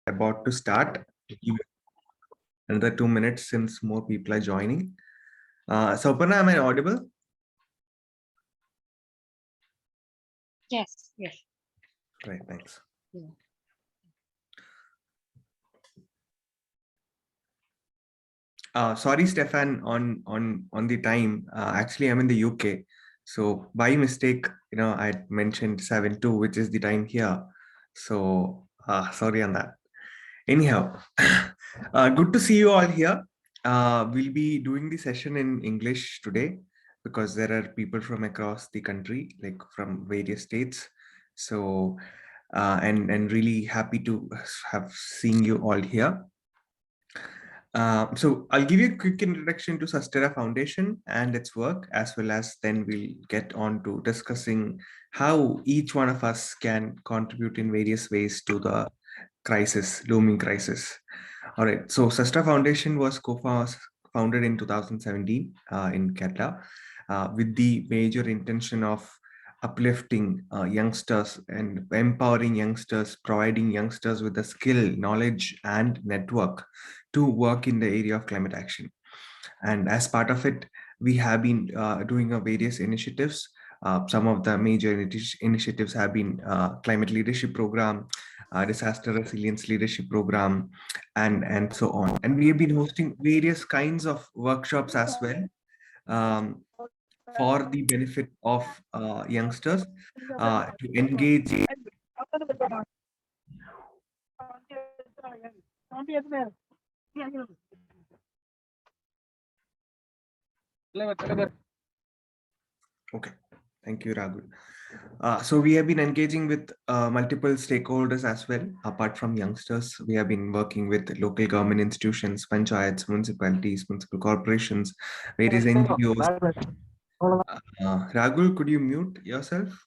about to start. Give it another 2 minutes since more people are joining. Sopana, am I audible? Yes, yes. Right, thanks. Yeah. Sorry, Stefan, on the time. Actually, I'm in the UK, so by mistake, I mentioned 7:02, which is the time here. So, sorry on that. Anyhow, good to see you all here. We'll be doing the session in English today because there are people from across the country, like from various states. So, and really happy to have seeing you all here. So I'll give you a quick introduction to Sustera Foundation and its work, as well as then we'll get on to discussing how each one of us can contribute in various ways to the looming crisis. All right, so Sustera Foundation was co-founded in 2017 in Kerala with the major intention of uplifting youngsters and empowering youngsters, providing youngsters with the skill, knowledge, and network to work in the area of climate action. And as part of it, we have been doing various initiatives. Some of the major initiatives have been climate leadership program, disaster resilience leadership program, and so on. And we have been hosting various kinds of workshops as well, um, for the benefit of youngsters to engage. Okay, thank you, Raghu. So we have been engaging with multiple stakeholders as well. Apart from youngsters, we have been working with local government institutions, panchayats, municipalities, municipal corporations, various NGOs. Raghu, could you mute yourself?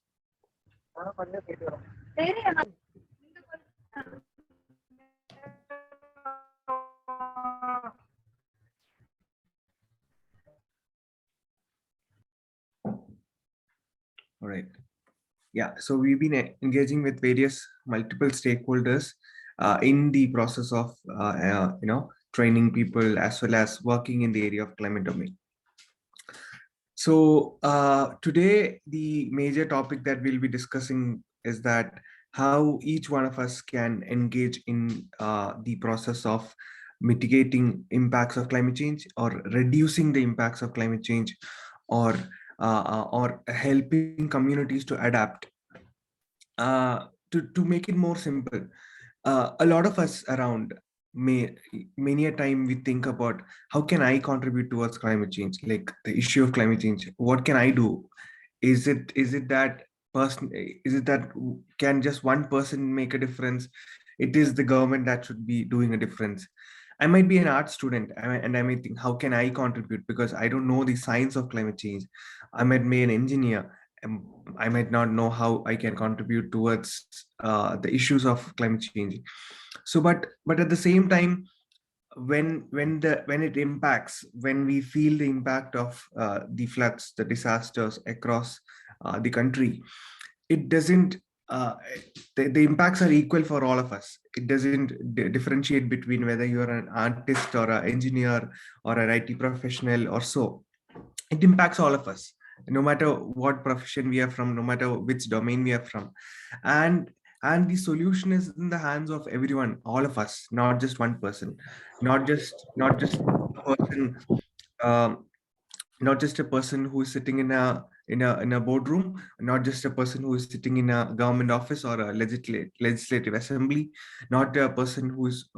All right. Yeah, so we've been engaging with various multiple stakeholders in the process of training people as well as working in the area of climate domain. So today the major topic that we'll be discussing is that how each one of us can engage in the process of mitigating impacts of climate change or reducing the impacts of climate change, or helping communities to adapt. To make it more simple, a lot of us around many a time we think about how can I contribute towards climate change, like the issue of climate change. What can I do? Is it that person? Is it that can just one person make a difference? It is the government that should be doing a difference. I might be an art student, and I might think, how can I contribute? Because I don't know the science of climate change. I might be an engineer, and I might not know how I can contribute towards the issues of climate change. So, but at the same time, when it impacts, when we feel the impact of the floods, the disasters across the country, it doesn't. Uh, the impacts are equal for all of us. It doesn't differentiate between whether you're an artist or an engineer or an IT professional or so. It impacts all of us, no matter what profession we are from, no matter which domain we are from. And and the solution is in the hands of everyone, all of us, not just one person, not just a person, um, not just a person who is sitting in a boardroom, not just a person who is sitting in a government office or a legislative assembly, not a person who is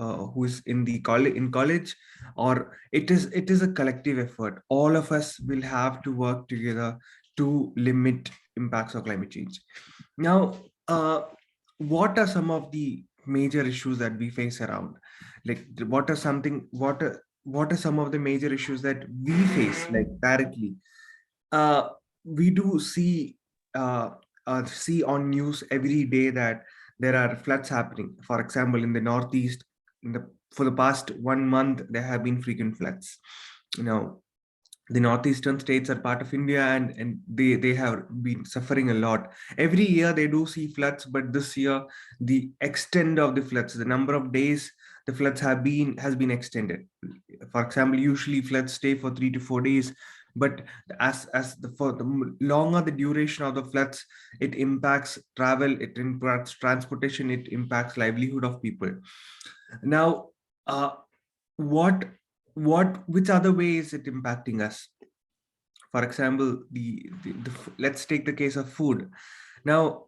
in the college, or it is a collective effort. All of us will have to work together to limit impacts of climate change. Now, what are some of the major issues that we face around? Like, what are some of the major issues that we face, like, directly? uh, we do see on news every day that there are floods happening. For example, in the Northeast, for the past 1 month, there have been frequent floods. You know, The northeastern states are part of India, and they have been suffering a lot. Every year they do see floods, but this year the extent of the floods, the number of days the floods has been extended. For example, usually floods stay for 3 to 4 days, but for the longer the duration of the floods, it impacts travel, it impacts transportation, it impacts livelihood of people. Now, uh, what which other way is it impacting us? For example, let's take the case of food. Now,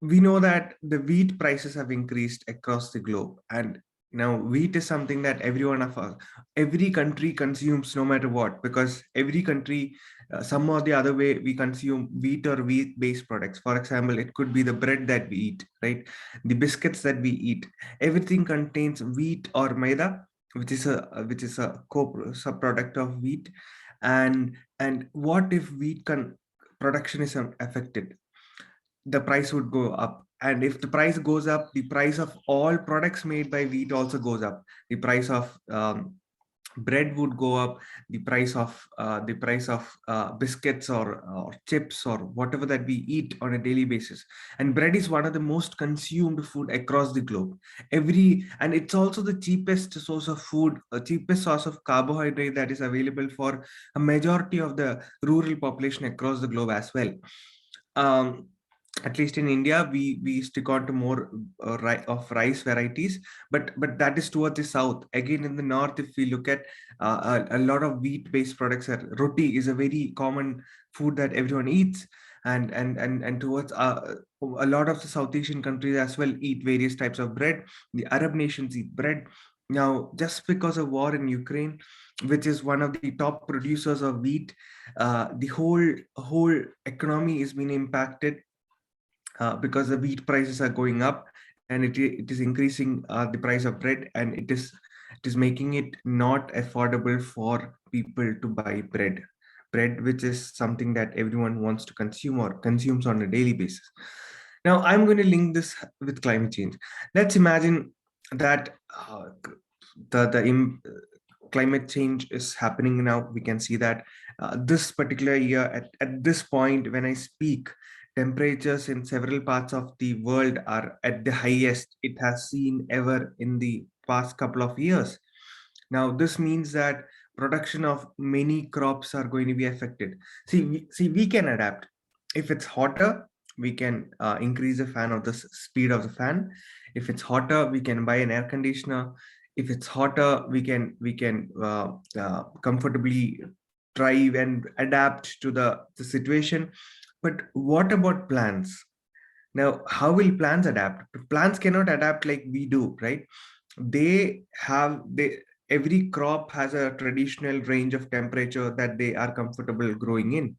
we know that the wheat prices have increased across the globe, and now wheat is something that every country consumes no matter what, because every country, some or the other way, we consume wheat or wheat based products. For example, it could be the bread that we eat, right? The biscuits that we eat, everything contains wheat or maida, which is a sub-product of wheat. And what if production is affected? The price would go up. And if the price goes up, the price of all products made by wheat also goes up. The price of bread would go up. The price of biscuits or chips or whatever that we eat on a daily basis. And bread is one of the most consumed food across the globe. And it's also the cheapest source of food, a cheapest source of carbohydrate that is available for a majority of the rural population across the globe as well. um, at least in India, we stick on to more of rice varieties, but that is towards the south. Again, in the north, if we look at a lot of wheat-based products, roti is a very common food that everyone eats, and towards a lot of the South Asian countries as well eat various types of bread. The Arab nations eat bread. Now, just because of war in Ukraine, which is one of the top producers of wheat, the whole economy is being impacted because the wheat prices are going up, and it is increasing the price of bread, and it is making it not affordable for people to buy bread, which is something that everyone wants to consume or consumes on a daily basis. Now, I'm going to link this with climate change. Let's imagine that climate change is happening now. We can see that this particular year, at this point when I speak, temperatures in several parts of the world are at the highest it has seen ever in the past couple of years. Now, this means that production of many crops are going to be affected. We can adapt. If it's hotter, we can increase the fan of the speed of the fan. If it's hotter, we can buy an air conditioner. If it's hotter, we can comfortably thrive and adapt to the situation. But what about plants? Now, how will plants adapt? Plants cannot adapt like we do, right? They every crop has a traditional range of temperature that they are comfortable growing in.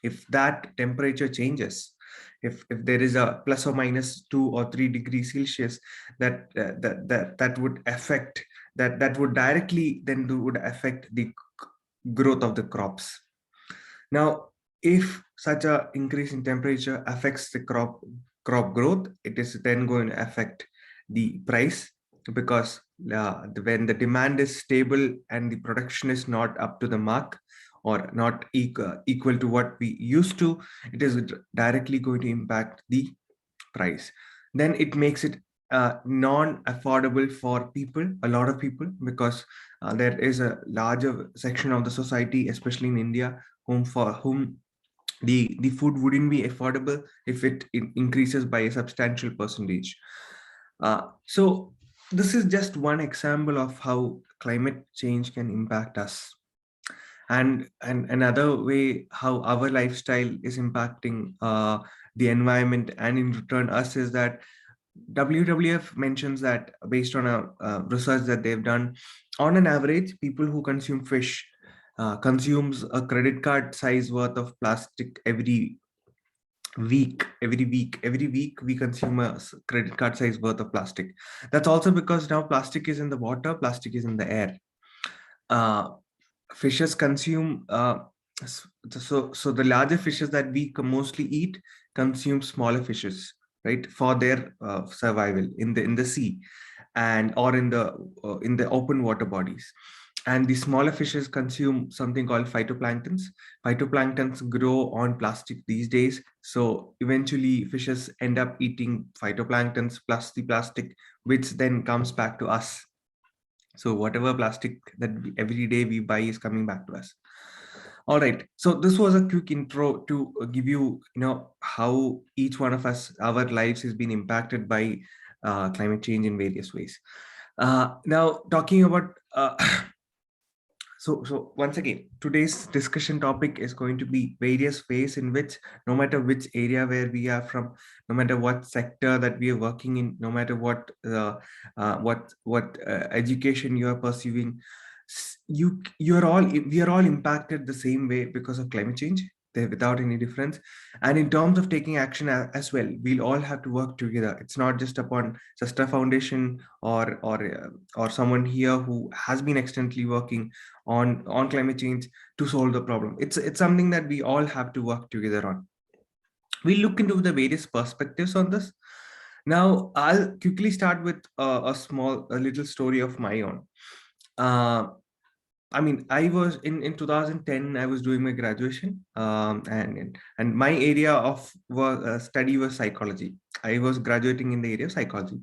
If that temperature changes, if there is a plus or minus 2 or 3 degrees Celsius, that would affect that would directly then would affect the growth of the crops. Now, if such a increase in temperature affects the crop growth, it is then going to affect the price, because when the demand is stable and the production is not up to the mark or not equal to what we used to, it is directly going to impact the price. Then it makes it non-affordable for people, a lot of people, because there is a larger section of the society, especially in India, for whom the food wouldn't be affordable if it increases by a substantial percentage. So this is just one example of how climate change can impact us. And another way how our lifestyle is impacting the environment and in return us is that WWF mentions that, based on a research that they've done, on an average, people who consume fish consumes a credit card size worth of plastic every week. Every week we consume a credit card size worth of plastic. That's also because now plastic is in the water, plastic is in the air. uh, Fishes consume so the larger fishes that we mostly eat consume smaller fishes, right, for their survival in the sea, and or in the open water bodies. and the smaller fishes consume something called phytoplanktons. Phytoplanktons grow on plastic these days, so eventually fishes end up eating phytoplanktons plus the plastic, which then comes back to us. So whatever plastic that every day we buy is coming back to us. All right, so this was a quick intro to give you, how each one of us, our lives has been impacted by climate change in various ways. Now talking about so once again, today's discussion topic is going to be various ways in which, no matter which area where we are from, no matter what sector that we are working in, no matter what education you are pursuing, you're all we are all impacted the same way because of climate change, without any difference. And in terms of taking action as well, we'll all have to work together. It's not just upon Sastra Foundation or someone here who has been extensively working on climate change to solve the problem. It's something that we all have to work together on. We'll look into the various perspectives on this. Now I'll quickly start with a little story of my own. uh, I mean, I was in 2010. I was doing my graduation, and my area of work, study was psychology. I was graduating in the area of psychology.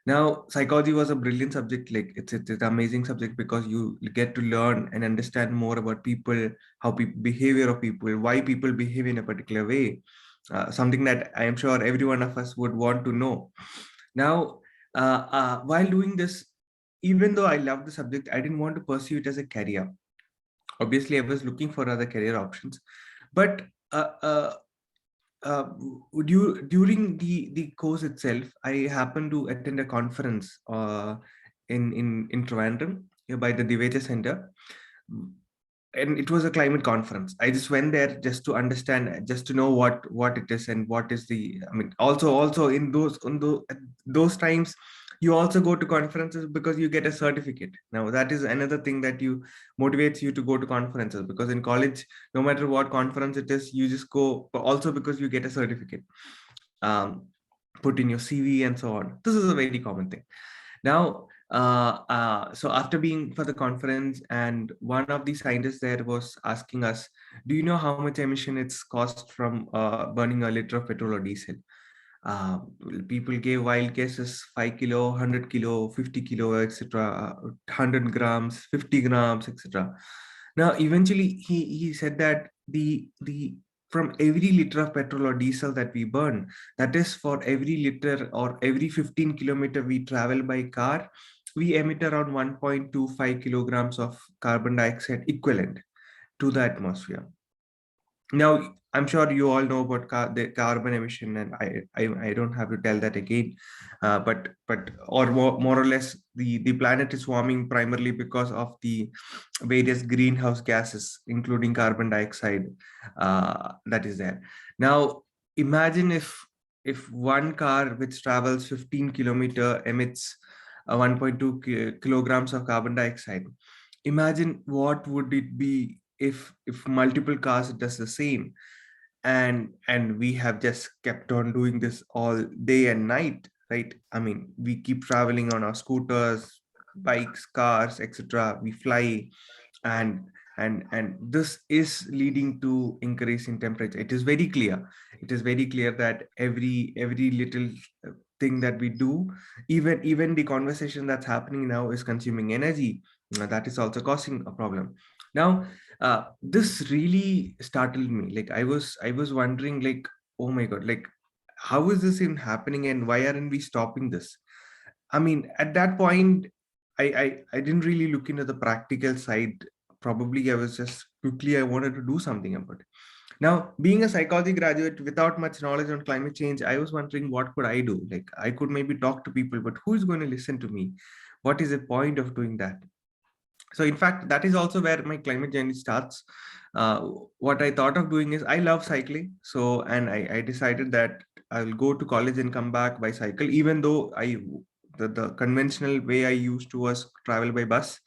Now, psychology was a brilliant subject. Like it's an amazing subject because you get to learn and understand more about people, how people behavior of people, why people behave in a particular way. Something that I am sure every one of us would want to know. Now, while doing this, even though I loved the subject, I didn't want to pursue it as a career. Obviously, I was looking for other career options, but uh, uh, uh, during the course itself, I happened to attend a conference in Trivandrum by the Diveja Center, and it was a climate conference. I just went there just to understand, just to know what it is and what is the. I mean, also in those times, you also go to conferences because you get a certificate. Now that is another thing that you motivates you to go to conferences, because in college, no matter what conference it is, you just go also because you get a certificate, put in your CV and so on. This is a very common thing. Now, so after being for the conference, and one of the scientists there was asking us, do you know how much emission it's cost from burning a liter of petrol or diesel? uh, People gave wild guesses: 5 kilo, 100 kilo, 50 kilo, etc., 100 grams, 50 grams, etc. Now eventually he said that the from every liter of petrol or diesel that we burn, that is for every liter or every 15 kilometer we travel by car, we emit around 1.25 kilograms of carbon dioxide equivalent to the atmosphere. Now I'm sure you all know about the carbon emission, and I don't have to tell that again. But or more or less, the planet is warming primarily because of the various greenhouse gases, including carbon dioxide, that is there. Now imagine if one car which travels 15 kilometer emits 1.2 kilograms of carbon dioxide. Imagine what would it be if multiple cars does the same, and we have just kept on doing this all day and night, right? I mean, we keep traveling on our scooters, bikes, cars, etc. We fly, and and this is leading to increase in temperature. It is very clear. It is very clear that every little thing that we do, even the conversation that's happening now, is consuming energy. That is also causing a problem. Now this really startled me. Like I was wondering, like, oh my god, like, how is this even happening, and why aren't we stopping this? I mean, at that point, I didn't really look into the practical side. Probably I was just quickly I wanted to do something about it. Now, being a psychology graduate without much knowledge on climate change, I was wondering what could I do? Like I could maybe talk to people, but who is going to listen to me? What is the point of doing that? So in fact, that is also where my climate journey starts. uh, what I thought of doing is, I love cycling, so and I decided that I'll go to college and come back by cycle, even though the conventional way I used to was travel by bus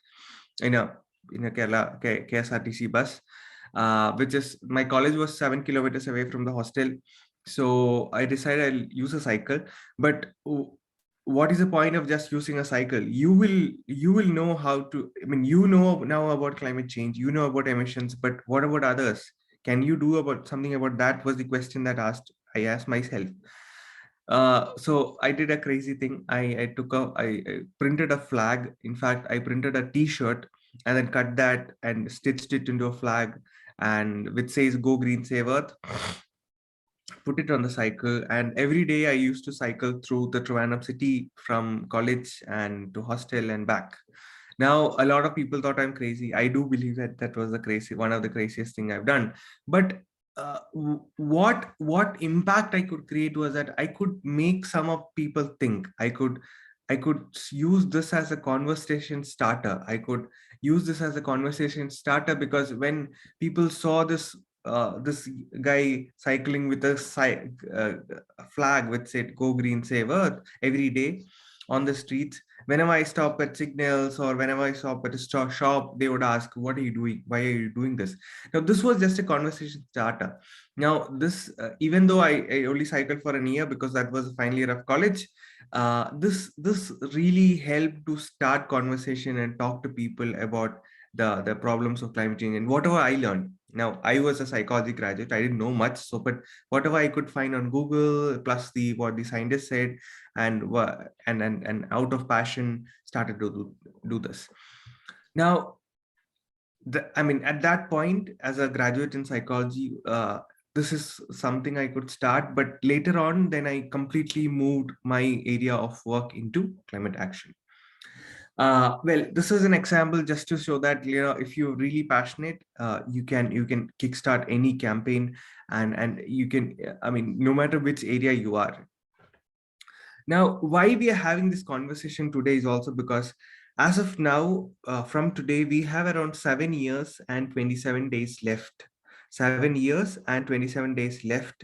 in a Kerala KSRTC bus, which is, my college was 7 kilometers away from the hostel. So I decided I'll use a cycle. But what is the point of just using a cycle? You will know how to, I mean, you know now about climate change, you know about emissions, but what about others? Can you do about something about that, was the question that I asked myself. So I did a crazy thing. I printed a flag. In fact, I printed a t-shirt and then cut that and stitched it into a flag, and which says "Go Green, Save Earth." Put it on the cycle, and every day I used to cycle through the Trivandrum city from college and to hostel and back. Now, a lot of people thought I'm crazy. I do believe that that was the crazy, one of the craziest thing I've done. But what impact I could create was that I could make some of people think. I could use this as a conversation starter. I could use this as a conversation starter, because when people saw this guy cycling with a flag which said "Go Green, Save Earth" every day on the streets, whenever I stop at signals or whenever I stop at a shop, they would ask, "What are you doing? Why are you doing this?" Now, this was just a conversation starter. Now, even though I only cycled for an year because that was the final year of college, this really helped to start conversation and talk to people about the problems of climate change and whatever I learned. Now, I was a psychology graduate. I didn't know much, so but whatever I could find on Google, plus the what the scientists said, and out of passion started to do this. Now, I mean, at that point, as a graduate in psychology, this is something I could start. But later on, then I completely moved my area of work into climate action. Well, this is an example just to show that, if you're really passionate, you can kickstart any campaign, and you can, I mean, no matter which area you are. Now, why we are having this conversation today is also because, as of now, from today, we have around 7 years and 27 days left. 7 years and 27 days left,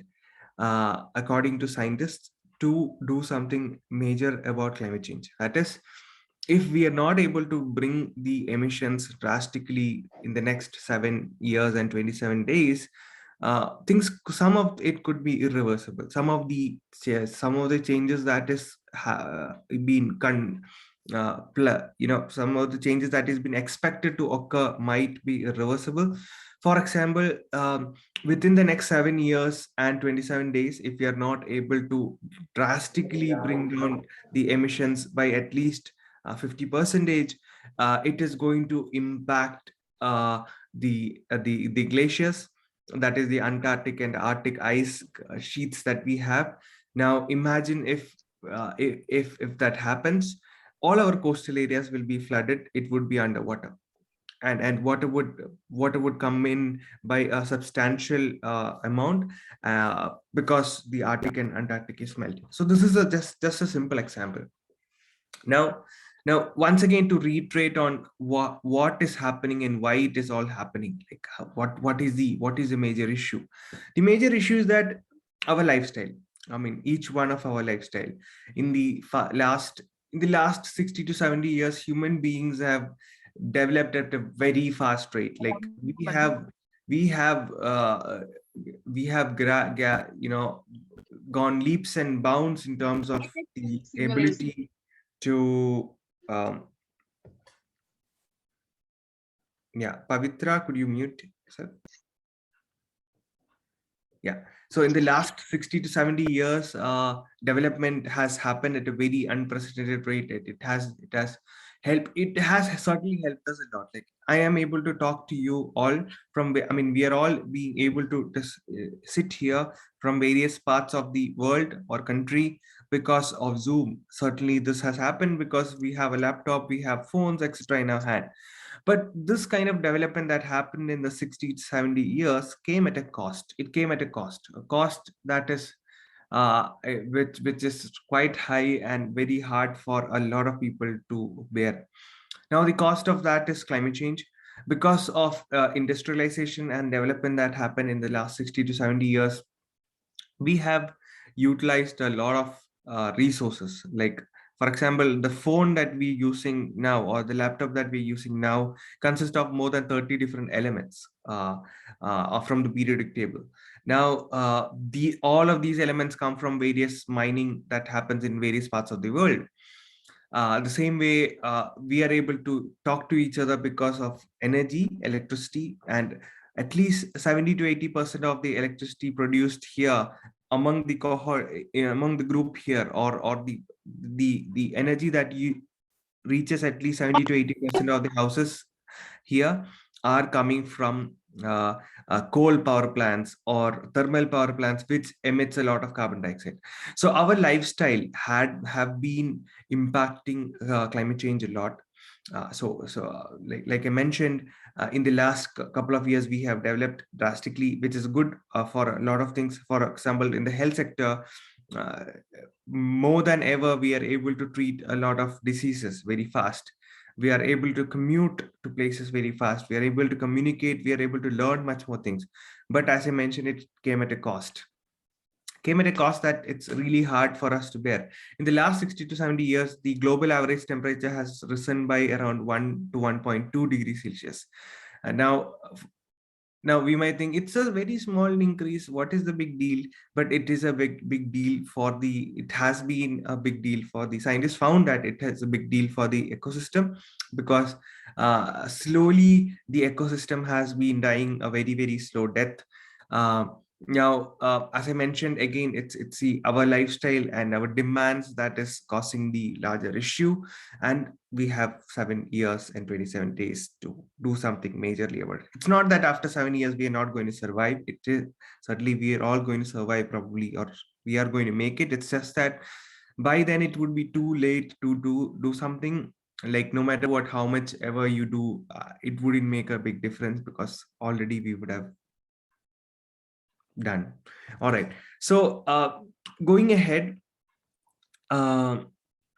according to scientists, to do something major about climate change. That is, if we are not able to bring the emissions drastically in the next 7 years and 27 days, things, some of it could be irreversible. Some of the changes that is been some of the changes that is been expected to occur might be irreversible. For example, within the next 7 years and 27 days, if we are not able to drastically bring down the emissions by at least 50%, it is going to impact the glaciers, that is the Antarctic and Arctic ice sheets that we have. Now, imagine if that happens, all our coastal areas will be flooded. It would be underwater, and water would come in by a substantial amount, because the Arctic and Antarctic is melting. So this is just a simple example. Now now once again, to reiterate on what is happening and why it is all happening, like what is the major issue. The major issue is that our lifestyle, I mean, each one of our lifestyle, in the last 60 to 70 years, human beings have developed at a very fast rate. Like, we have gone leaps and bounds in terms of the ability to um yeah, Pavitra, could you mute yourself? Yeah. So in the last 60 to 70 years, development has happened at a very unprecedented rate. It has helped. It has certainly helped us a lot. Like, I am able to talk to you all I mean, we are all being able to just sit here from various parts of the world or country because of Zoom. Certainly, this has happened because we have a laptop, we have phones, etc. in our hand. But this kind of development that happened in the 60 to 70 years came at a cost. It came at a cost that is which is quite high and very hard for a lot of people to bear. Now, the cost of that is climate change. Because of industrialization and development that happened in the last 60 to 70 years, we have utilized a lot of resources. Like, for example, the phone that we're using now, or the laptop that we're using now, consists of more than 30 different elements from the periodic table. Now, the all of these elements come from various mining that happens in various parts of the world. The same way, we are able to talk to each other because of energy, electricity, and at least 70 to 80% of the electricity produced here among the cohort, among the group here, or the energy that you reaches at least 70 to 80% of the houses here are coming from coal power plants or thermal power plants, which emits a lot of carbon dioxide. So our lifestyle have been impacting climate change a lot. Like I mentioned, in the last couple of years, we have developed drastically, which is good for a lot of things. For example, in the health sector, uh, more than ever, we are able to treat a lot of diseases very fast. We are able to commute to places very fast. We are able to communicate. We are able to learn much more things. But as I mentioned, it came at a cost. Came at a cost that it's really hard for us to bear. In the last 60 to 70 years, the global average temperature has risen by around 1 to 1.2 degrees Celsius. And now we might think it's a very small increase. What is the big deal? But it is a big deal for the. It has been a big deal for the scientists. Found that it has a big deal for the ecosystem, because slowly the ecosystem has been dying a very slow death. Uh, as I mentioned again, it's our lifestyle and our demands that is causing the larger issue, and we have 7 years and 27 days to do something majorly about it. It's not that after 7 years we are not going to survive. It is certainly we are all going to survive probably, or we are going to make it. It's just that by then it would be too late to do something. Like no matter what, how much ever you do, it wouldn't make a big difference, because already we would have done. All right. So going ahead, uh,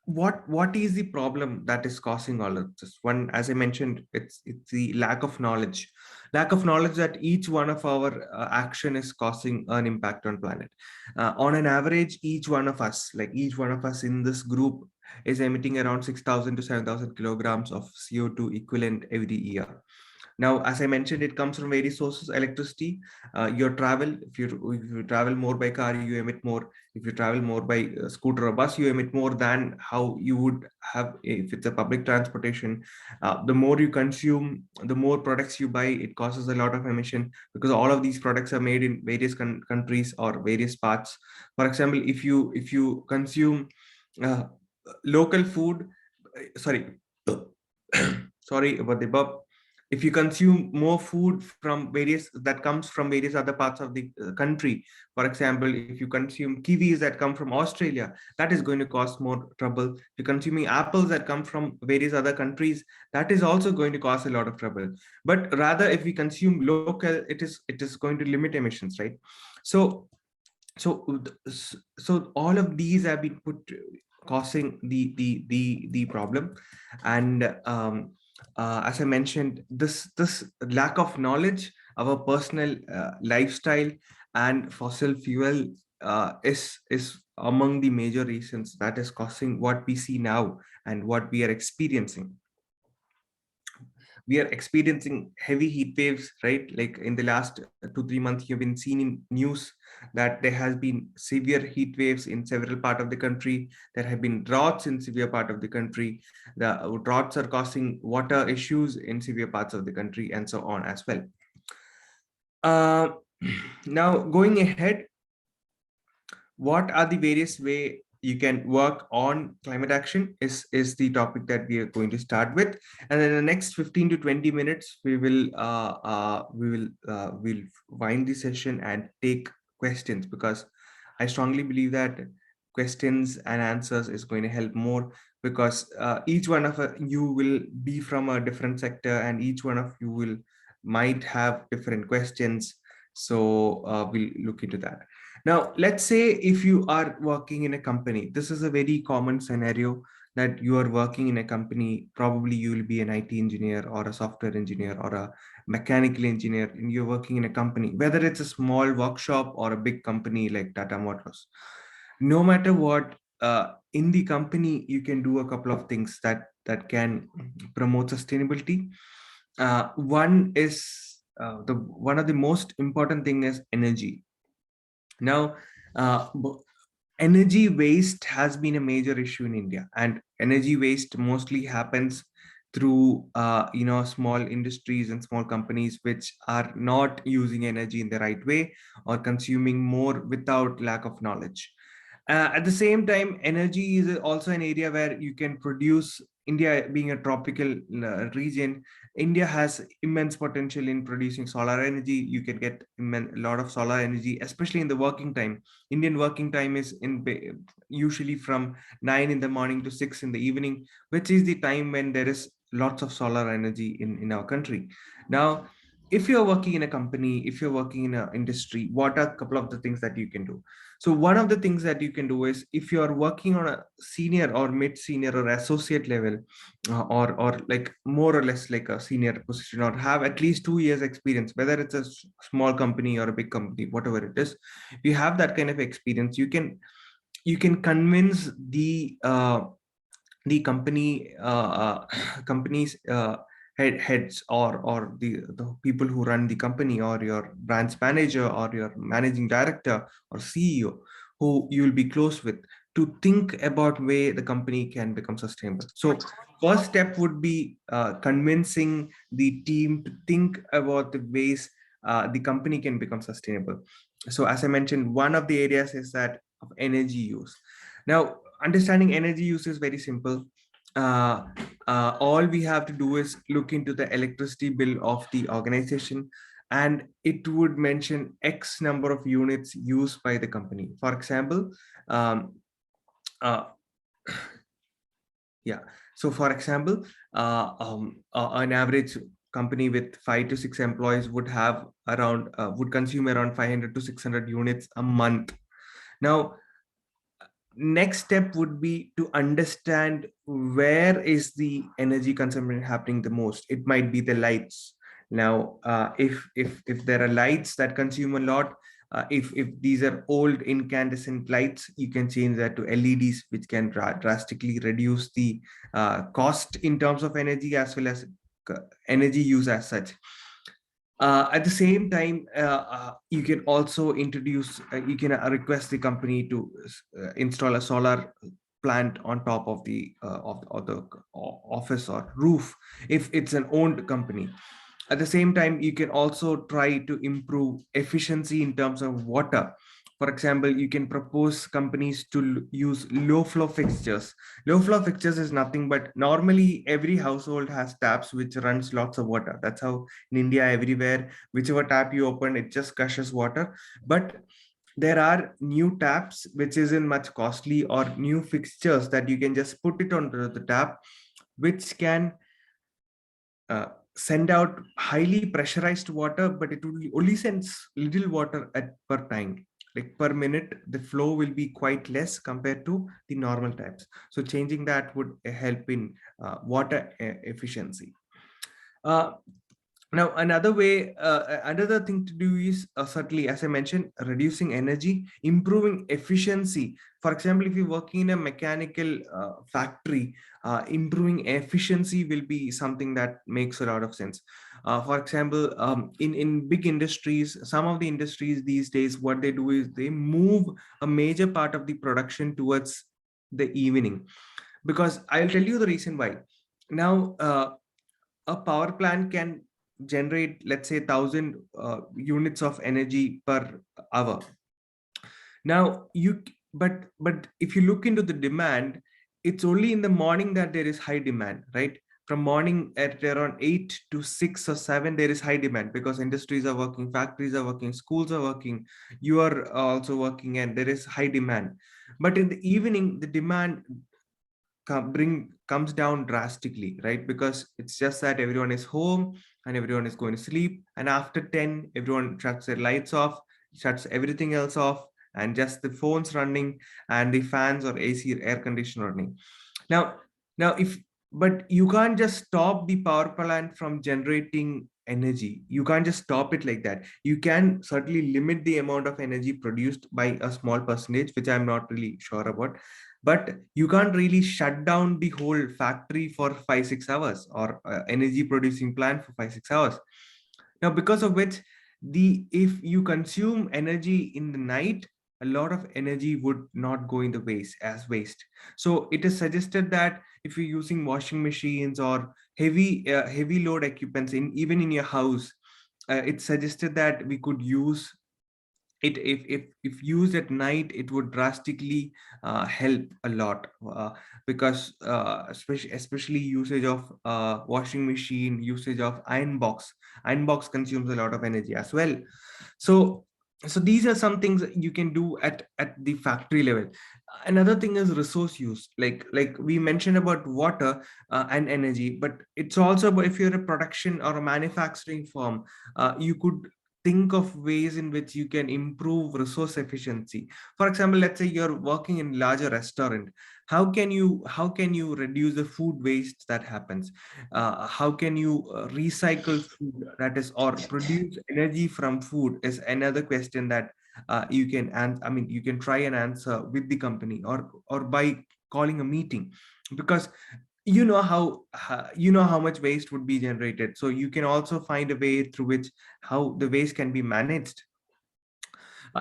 what is the problem that is causing all of this? One, as I mentioned, it's the lack of knowledge that each one of our action is causing an impact on planet. On an average, each one of us in this group is emitting around 6,000 to 7,000 kilograms of CO2 equivalent every year. Now, as I mentioned, it comes from various sources. Electricity, your travel. If you travel more by car, you emit more. If you travel more by scooter or bus, you emit more than how you would have if it's a public transportation. The more you consume, the more products you buy, it causes a lot of emission, because all of these products are made in various countries or various parts. For example, if you consume uh, local food, sorry, sorry about the burp. If you consume more food from various that comes from various other parts of the country, for example, if you consume kiwis that come from Australia, that is going to cause more trouble. If you're consuming apples that come from various other countries, that is also going to cause a lot of trouble. But rather, if we consume local, it is going to limit emissions, right? So so so all of these have been put causing the problem. And as I mentioned, this lack of knowledge, our personal lifestyle, and fossil fuel is among the major reasons that is causing what we see now and what we are experiencing. We are experiencing heavy heat waves, right? Like in the last 2 3 months, you've been seen in news that there has been severe heat waves in several part of the country. There have been droughts in severe part of the country. The droughts are causing water issues in severe parts of the country, and so on as well. uh, Now, going ahead, what are the various way you can work on climate action is the topic that we are going to start with. And in the next 15 to 20 minutes, we'll wind the session and take questions, because I strongly believe that questions and answers is going to help more, because each one of you will be from a different sector, and each one of you will might have different questions. So we'll look into that. Now, let's say if you are working in a company, this is a very common scenario, that you are working in a company. Probably you will be an IT engineer or a software engineer or a mechanical engineer, and you're working in a company, whether it's a small workshop or a big company like Tata Motors. No matter what, in the company, you can do a couple of things that can promote sustainability. One is the one of the most important thing is energy. Now, uh, energy waste has been a major issue in India, and energy waste mostly happens through small industries and small companies which are not using energy in the right way or consuming more without lack of knowledge. At the same time, energy is also an area where you can produce. India being a tropical region, India has immense potential in producing solar energy. You can get a lot of solar energy, especially in the working time. Indian working time is usually from 9 in the morning to 6 in the evening, which is the time when there is lots of solar energy in our country. Now, if you're working in a company, if you're working in an industry, what are a couple of the things that you can do? So one of the things that you can do is, if you're working on a senior or mid senior or associate level, or like more or less like a senior position, or have at least 2 years experience, whether it's a small company or a big company, whatever it is, if you have that kind of experience, you can convince the company's heads, or the people who run the company, or your branch manager, or your managing director or CEO, who you will be close with, to think about way the company can become sustainable. So first step would be convincing the team to think about the ways the company can become sustainable. So as I mentioned, one of the areas is that of energy use. Now, understanding energy use is very simple. Uh, all we have to do is look into the electricity bill of the organization, and it would mention X number of units used by the company. For example, um, uh, yeah. So, for example, an average company with 5 to 6 employees would consume around 500 to 600 units a month. Now, next step would be to understand where is the energy consumption happening the most. It might be the lights. Now, if there are lights that consume a lot, if these are old incandescent lights, you can change that to LEDs, which can drastically reduce the cost in terms of energy, as well as energy use as such. At the same time, you can also you can request the company to install a solar plant on top of the office or roof, if it's an owned company. At the same time, you can also try to improve efficiency in terms of water. For example, you can propose companies to use low flow fixtures. Low flow fixtures is nothing but, normally every household has taps which runs lots of water. That's how in India, everywhere, whichever tap you open, it just gushes water. But there are new taps which isn't much costly, or new fixtures that you can just put it onto the tap, which can send out highly pressurized water, but it will only sends little water at per time. Like per minute, the flow will be quite less compared to the normal taps. So changing that would help in water efficiency. Uh, Now, another thing to do is, certainly, as I mentioned, reducing energy, improving efficiency. For example, if you're working in a mechanical factory, improving efficiency will be something that makes a lot of sense. For example, in big industries, some of the industries these days, what they do is they move a major part of the production towards the evening, because I'll tell you the reason why. Now, a power plant can generate, let's say, 1,000 units of energy per hour. Now, but if you look into the demand, it's only in the morning that there is high demand, right? From morning at around 8 to 6 or 7, there is high demand, because industries are working, factories are working, schools are working, you are also working, and there is high demand. But in the evening, the demand comes down drastically, right? Because it's just that everyone is home and everyone is going to sleep, and after 10, everyone shuts their lights off, shuts everything else off, and just the phones running, and the fans or AC or air conditioner running. Now now if but you can't just stop the power plant from generating energy. You can't just stop it like that. You can certainly limit the amount of energy produced by a small percentage, which I'm not really sure about, but you can't really shut down the whole factory for 5 6 hours, or energy producing plant for 5 6 hours. Now, because of which, the if you consume energy in the night, a lot of energy would not go in the waste as waste. So it is suggested that if you're using washing machines or heavy load equipments in even in your house, it's suggested that we could use it. If used at night, it would drastically help a lot, because especially usage of washing machine, usage of iron box consumes a lot of energy as well. So these are some things that you can do at the factory level. Another thing is resource use, like we mentioned about water and energy, but it's also about if you're a production or a manufacturing firm, you could think of ways in which you can improve resource efficiency. For example, let's say you're working in larger restaurant. How can you reduce the food waste that happens? How can you recycle food, that is, or produce energy from food, is another question that you can, and I mean, you can try and answer with the company, or by calling a meeting, because you know how much waste would be generated, so you can also find a way through which how the waste can be managed.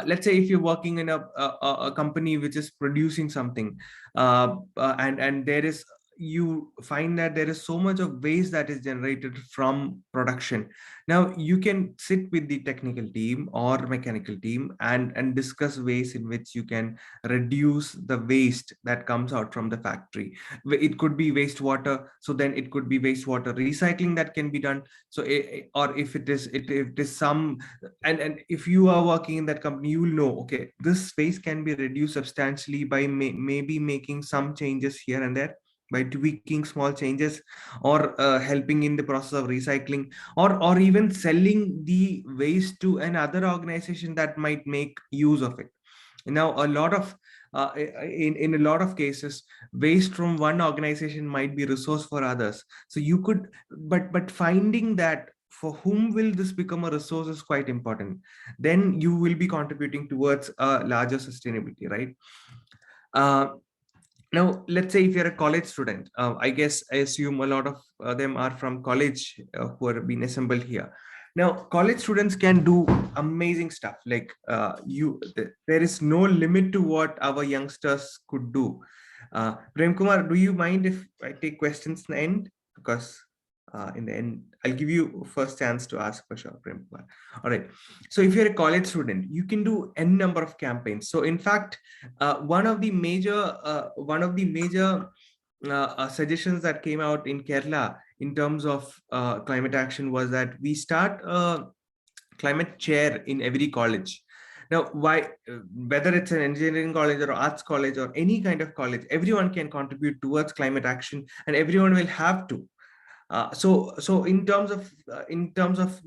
Let's say if you're working in a company which is producing something, and there is, you find that there is so much of waste that is generated from production. Now you can sit with the technical team or mechanical team and discuss ways in which you can reduce the waste that comes out from the factory. It could be wastewater, so then it could be wastewater recycling that can be done. So or if it is some, and if you are working in that company, you will know, okay, this space can be reduced substantially by maybe making some changes here and there, by tweaking small changes, or helping in the process of recycling, or even selling the waste to another organization that might make use of it. Now a lot of in a lot of cases, waste from one organization might be resource for others. So you could, but finding that for whom will this become a resource is quite important. Then you will be contributing towards a larger sustainability, right? uh, Now let's say if you're a college student, I guess I assume a lot of them are from college, who are being assembled here. Now college students can do amazing stuff, like there is no limit to what our youngsters could do. Prem Kumar, do you mind if I take questions in the end? Because in the end, I'll give you first chance to ask for sure, Prem Kumar. All right. So if you're a college student, you can do n number of campaigns. So in fact, one of the major suggestions that came out in Kerala in terms of climate action was that we start a climate chair in every college. Now, whether it's an engineering college or arts college or any kind of college, everyone can contribute towards climate action, and everyone will have to. So in terms of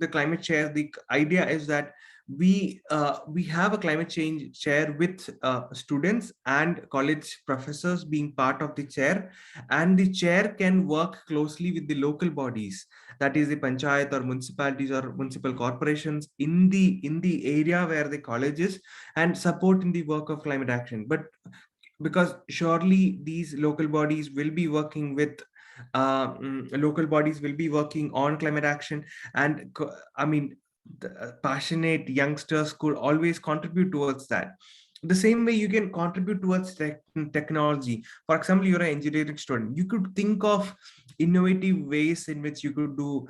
the climate chair, the idea is that we have a climate change chair with students and college professors being part of the chair, and the chair can work closely with the local bodies, that is the panchayat or municipalities or municipal corporations in the area where the college is, and support in the work of climate action. But because surely these local bodies will be working with local bodies will be working on climate action, and I mean, passionate youngsters could always contribute towards that. The same way you can contribute towards technology. For example, you're an engineering student, you could think of innovative ways in which you could do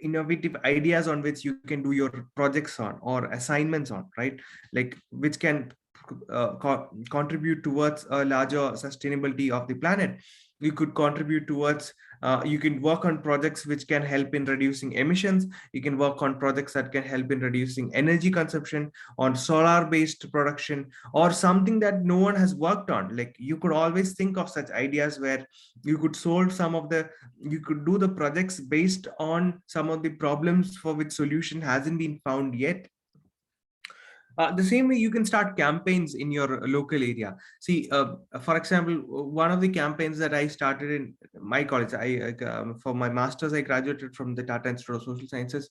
innovative ideas on which you can do your projects on or assignments on, right? Like which can contribute towards a larger sustainability of the planet. You could contribute towards you can work on projects which can help in reducing emissions. You can work on projects that can help in reducing energy consumption, on solar based production, or something that no one has worked on. Like you could always think of such ideas where you could solve some of the you could do the projects based on some of the problems for which solution hasn't been found yet. The same way you can start campaigns in your local area. See, for example, one of the campaigns that I started in my college, for my master's, I graduated from the Tata Institute of Social Sciences.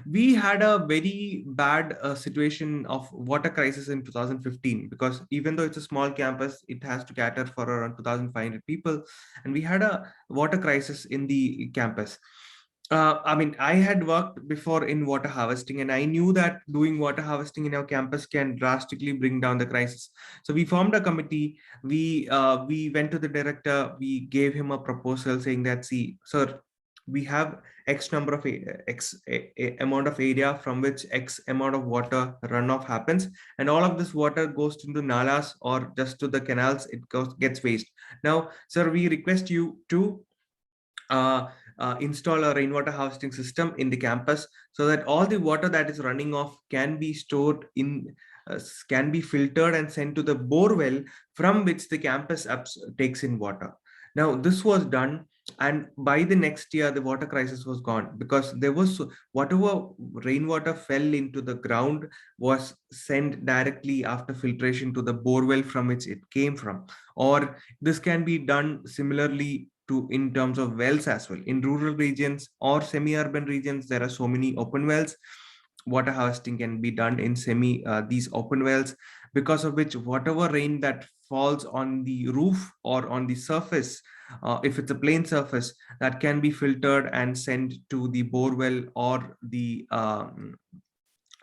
We had a very bad situation of water crisis in 2015, because even though it's a small campus, it has to cater for around 2,500 people. And we had a water crisis in the campus. I mean, I had worked before in water harvesting, and I knew that doing water harvesting in our campus can drastically bring down the crisis. So we formed a committee. We went to the director. We gave him a proposal saying that, see, sir, we have X number of amount of area from which X amount of water runoff happens, and all of this water goes into nalas or just to the canals. It gets waste. Now, sir, we request you to uh, install a rainwater harvesting system in the campus so that all the water that is running off can be stored in can be filtered and sent to the bore well from which the campus takes in water. Now this was done, and by the next year the water crisis was gone, because there was whatever rainwater fell into the ground was sent directly after filtration to the bore well from which it came from. Or this can be done similarly to in terms of wells as well. In rural regions or semi-urban regions, there are so many open wells. Water harvesting can be done in these open wells, because of which whatever rain that falls on the roof or on the surface, if it's a plain surface, that can be filtered and sent to the bore well or the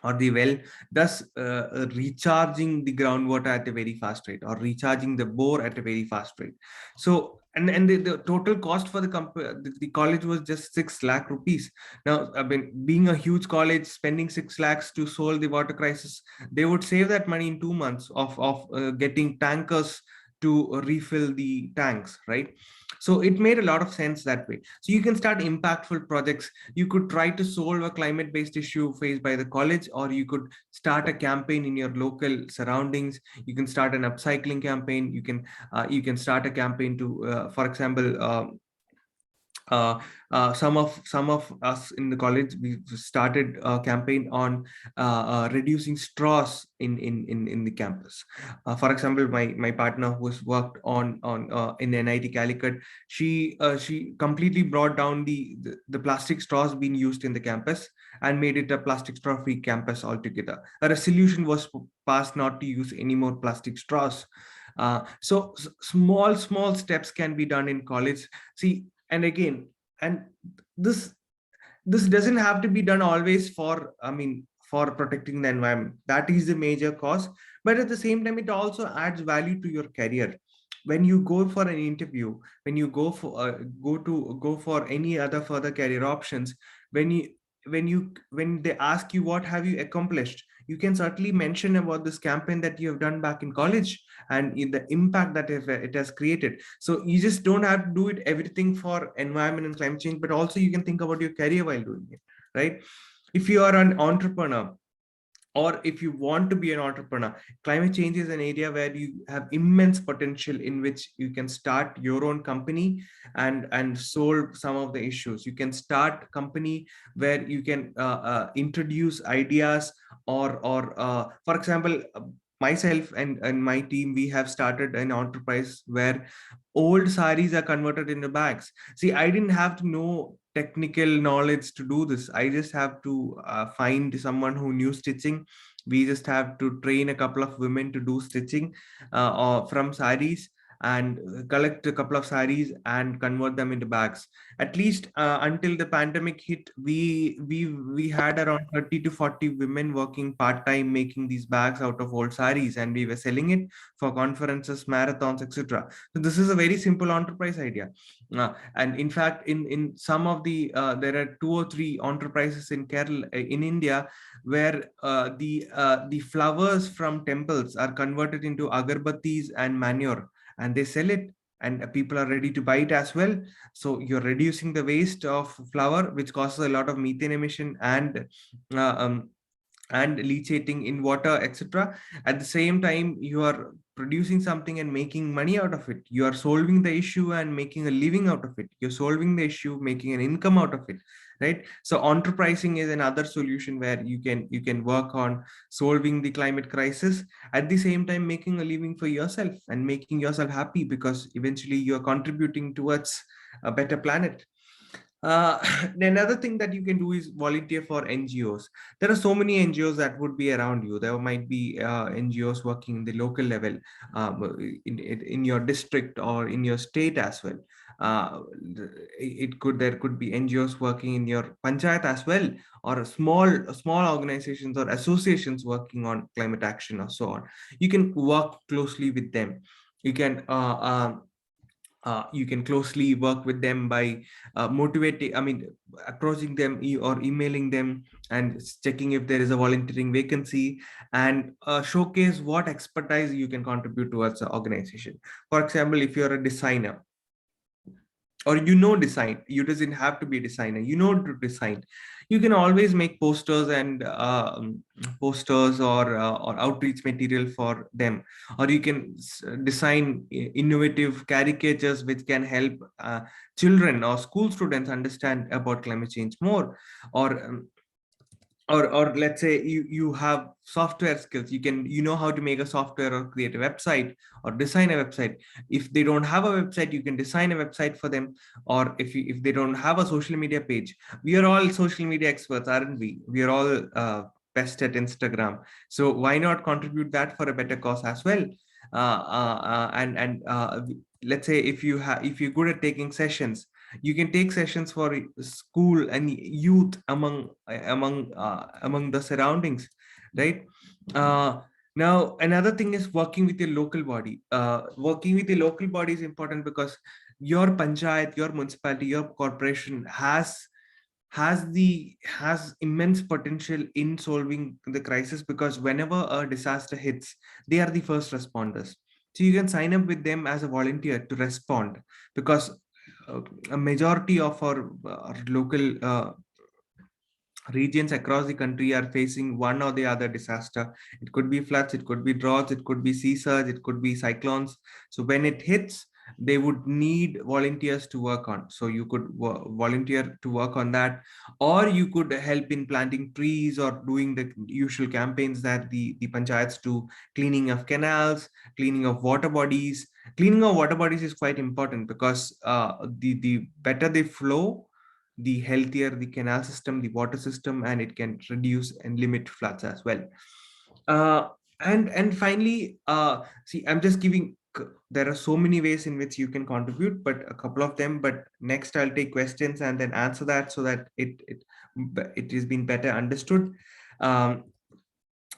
well, thus recharging the groundwater at a very fast rate, or recharging the bore at a very fast rate. So, and the total cost for the college was just 6 lakh rupees. Now, I mean, being a huge college, spending 6 lakhs to solve the water crisis, they would save that money in 2 months of getting tankers to refill the tanks, right? So it made a lot of sense that way. So you can start impactful projects. You could try to solve a climate based issue faced by the college, or you could start a campaign in your local surroundings. You can start an upcycling campaign. You can start a campaign to for example, uh, some of us in the college, we started a campaign on reducing straws in the campus. For example, my partner who has worked on in NIT Calicut, she completely brought down the plastic straws being used in the campus and made it a plastic straw free campus altogether. A resolution was passed not to use any more plastic straws. Small steps can be done in college. See, and again, and this this doesn't have to be done always for, I mean, for protecting the environment. That is the major cause, but at the same time it also adds value to your career. When you go for an interview, when you go for any other further career options, when you when they ask you what have you accomplished, you can certainly mention about this campaign that you have done back in college, and in the impact that it has created. So you just don't have to do it everything for environment and climate change, but also you can think about your career while doing it, right? If you are an entrepreneur, or if you want to be an entrepreneur, climate change is an area where you have immense potential, in which you can start your own company and solve some of the issues. You can start company where you can introduce ideas, or for example, myself and my team, we have started an enterprise where old saris are converted into bags. See, I didn't have to know technical knowledge to do this. I just have to find someone who knew stitching. We just have to train a couple of women to do stitching from saris, and collect a couple of saris and convert them into bags. At least until the pandemic hit, we had around 30 to 40 women working part-time making these bags out of old saris, and we were selling it for conferences, marathons, etc. So this is a very simple enterprise idea. And in fact, in some of the there are 2 or 3 enterprises in Kerala, in India, where the flowers from temples are converted into agarbattis and manure, and they sell it, and people are ready to buy it as well. So you're reducing the waste of flower, which causes a lot of methane emission uh, um, and leachating in water, etc. At the same time, you are producing something and making money out of it. You are solving the issue and making a living out of it. You're solving the issue, making an income out of it, right? So enterprising is another solution where you can work on solving the climate crisis, at the same time making a living for yourself and making yourself happy, because eventually you're contributing towards a better planet. Uh, Another thing that you can do is volunteer for NGOs. There are so many NGOs that would be around you. There might be NGOs working in the local level, in your district or in your state as well. Uh, there could be NGOs working in your panchayat as well, or small organizations or associations working on climate action or so on. You can work closely with them. You can you can closely work with them by motivating, I mean, approaching them or emailing them and checking if there is a volunteering vacancy, and showcase what expertise you can contribute towards the organization. For example, if you're a designer, or design, you doesn't have to be a designer, to design, you can always make posters and posters or outreach material for them, or you can design innovative caricatures which can help children or school students understand about climate change more. Or um, or or let's say you have software skills, you know how to make a software or create a website or design a website. If they don't have a website, you can design a website for them. Or if they don't have a social media page, we are all social media experts, aren't we are all best at Instagram. So why not contribute that for a better cause as well? And let's say if you're good at taking sessions, you can take sessions for school and youth among the surroundings, right? Uh, now another thing is working with your local body. Working with the local body is important because your panchayat, your municipality, your corporation has immense potential in solving the crisis, because whenever a disaster hits, they are the first responders. So you can sign up with them as a volunteer to respond, because a majority of our local regions across the country are facing one or the other disaster. It could be floods, it could be droughts, it could be sea surge, it could be cyclones. So when it hits, they would need volunteers to work on. So you could volunteer to work on that, or you could help in planting trees or doing the usual campaigns that the panchayats do, cleaning of canals, cleaning of water bodies. Cleaning of water bodies is quite important because the better they flow, the healthier the canal system, the water system, and it can reduce and limit floods as well. Uh, and finally, see, I'm just giving. There are so many ways in which you can contribute, but a couple of them. But next, I'll take questions and then answer that so that it is being better understood. Um,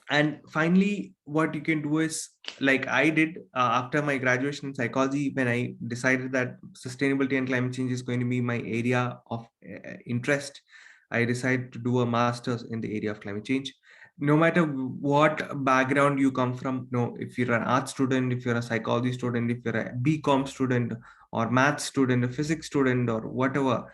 and finally, what you can do is, like I did after my graduation in psychology, when I decided that sustainability and climate change is going to be my area of interest, I decided to do a master's in the area of climate change. No matter what background you come from, no, if you're an art student, if you're a psychology student, if you're a BCom student or math student, a physics student, or whatever,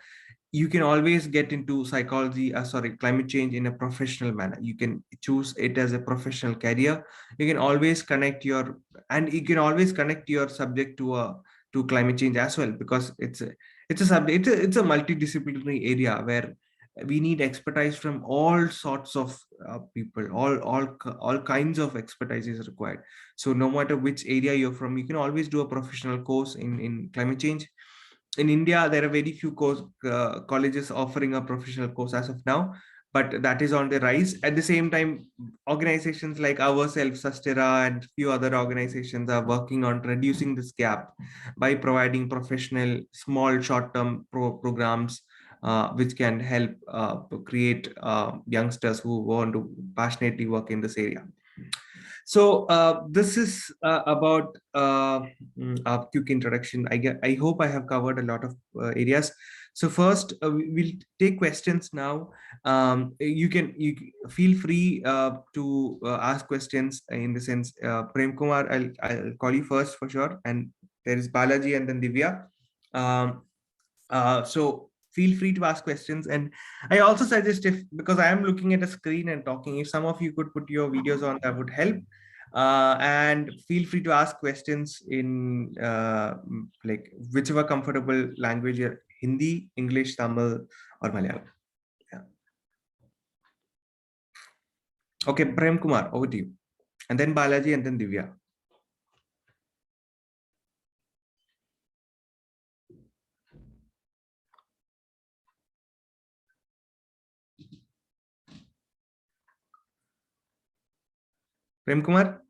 you can always get into psychology, climate change in a professional manner. You can choose it as a professional career. You can always connect your and you can always connect your subject to climate change as well, because it's a subject, it's a multidisciplinary area where we need expertise from all sorts of people. All kinds of expertise is required. So no matter which area you're from, you can always do a professional course in climate change. In India, there are very few colleges offering a professional course as of now, but that is on the rise. At the same time, organizations like ourselves, Sustera, and few other organizations are working on reducing this gap by providing professional, small, short-term programs, which can help create youngsters who want to passionately work in this area. So this is about a quick introduction. I hope I have covered a lot of areas. So first, we'll take questions now. You feel free to ask questions in the sense. Prem Kumar, I'll call you first for sure, and there is Balaji and then Divya. Um, so feel free to ask questions. And I also suggest, if because I am looking at a screen and talking, if some of you could put your videos on, that would help. And feel free to ask questions in like whichever comfortable language you're, Hindi, English, Tamil, or Malayalam. Yeah. Okay, Prem Kumar, over to you. And then Balaji and then Divya. Prem Kumar?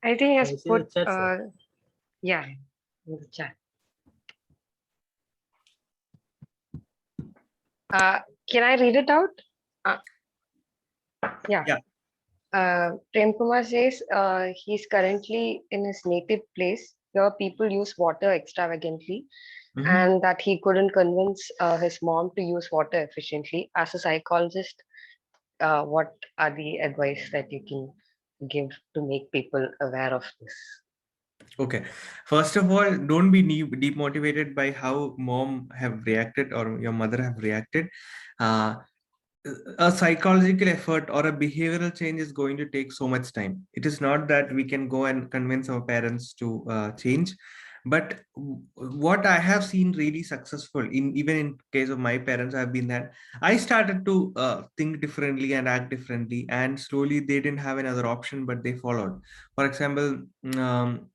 I think he has Can you see put, the chat, sir? yeah, in the chat. Can I read it out? Uh, yeah. Yeah. Prem Kumar says he's currently in his native place where people use water extravagantly, Mhm. and that he couldn't convince his mom to use water efficiently. As a psychologist, what are the advice that you can give to make people aware of this? Okay. First of all, don't be demotivated by how mom have reacted or your mother have reacted. Uh, a psychological effort or a behavioral change is going to take so much time. It is not that we can go and convince our parents to change, but what I have seen really successful in even in case of my parents have been that I started to think differently and act differently, and slowly they didn't have another option, but they followed. For example, um,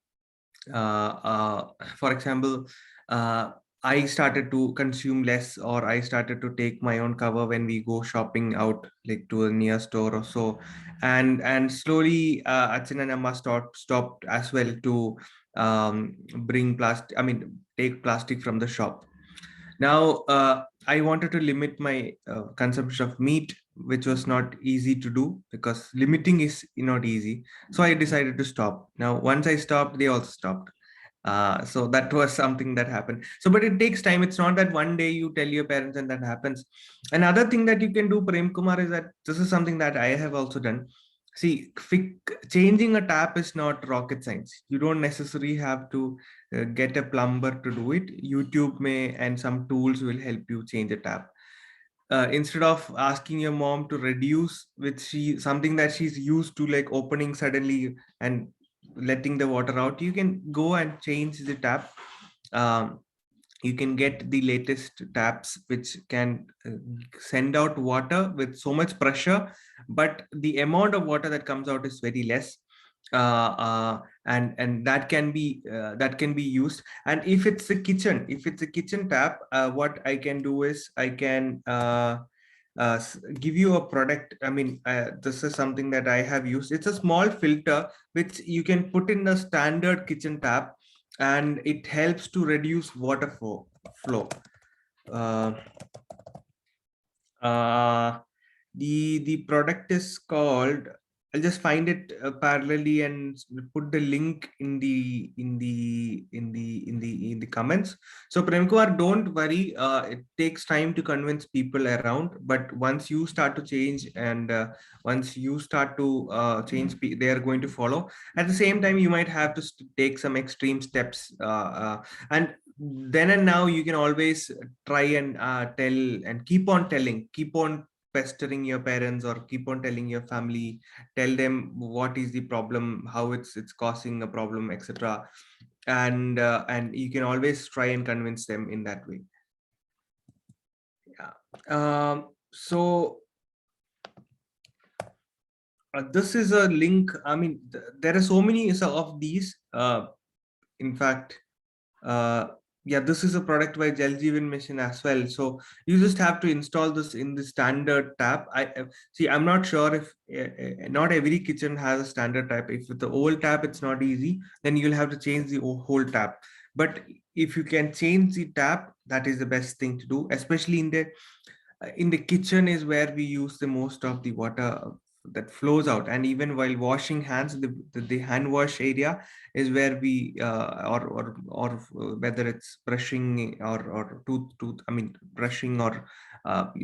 uh, uh, for example, uh, I started to consume less, or I started to take my own cover when we go shopping out, like to a near store or so, and slowly, Achin and Amma stopped as well to bring plastic. I mean, take plastic from the shop. Now, I wanted to limit my consumption of meat, which was not easy to do because limiting is not easy. So I decided to stop. Now, once I stopped, they also stopped. So that was something that happened. So, but it takes time. It's not that one day you tell your parents and that happens. Another thing that you can do, Prem Kumar, is that this is something that I have also done. See, changing a tap is not rocket science. You don't necessarily have to get a plumber to do it. YouTube may and some tools will help you change a tap. Instead of asking your mom to reduce with something that she's used to, like opening suddenly and letting the water out, you can go and change the tap. Um, you can get the latest taps which can send out water with so much pressure, but the amount of water that comes out is very less. And that can be used. And if it's a kitchen tap, what I can do is I can give you a product. I mean, this is something that I have used. It's a small filter which you can put in the standard kitchen tap, and it helps to reduce water flow. Uh, uh, the product is called, I'll just find it parallelly and put the link in the comments. So Prem Kumar, don't worry, it takes time to convince people around, but once you start to change, and once you start to change, they are going to follow. At the same time, you might have to take some extreme steps, and then and now you can always try and tell and keep on pestering your parents, or keep on telling your family, tell them what is the problem, how it's causing a problem, etc. And you can always try and convince them in that way. Yeah. So this is a link. I mean, there are so many of these. In fact, uh, yeah, this is a product by Jal Jeevan Mission as well. So you just have to install this in the standard tap. See, I'm not sure if not every kitchen has a standard tap. If with the old tap it's not easy, then you'll have to change the whole tap. But if you can change the tap, that is the best thing to do, especially in the kitchen is where we use the most of the water that flows out. And even while washing hands, the hand wash area is where we or whether it's brushing or tooth I mean brushing, or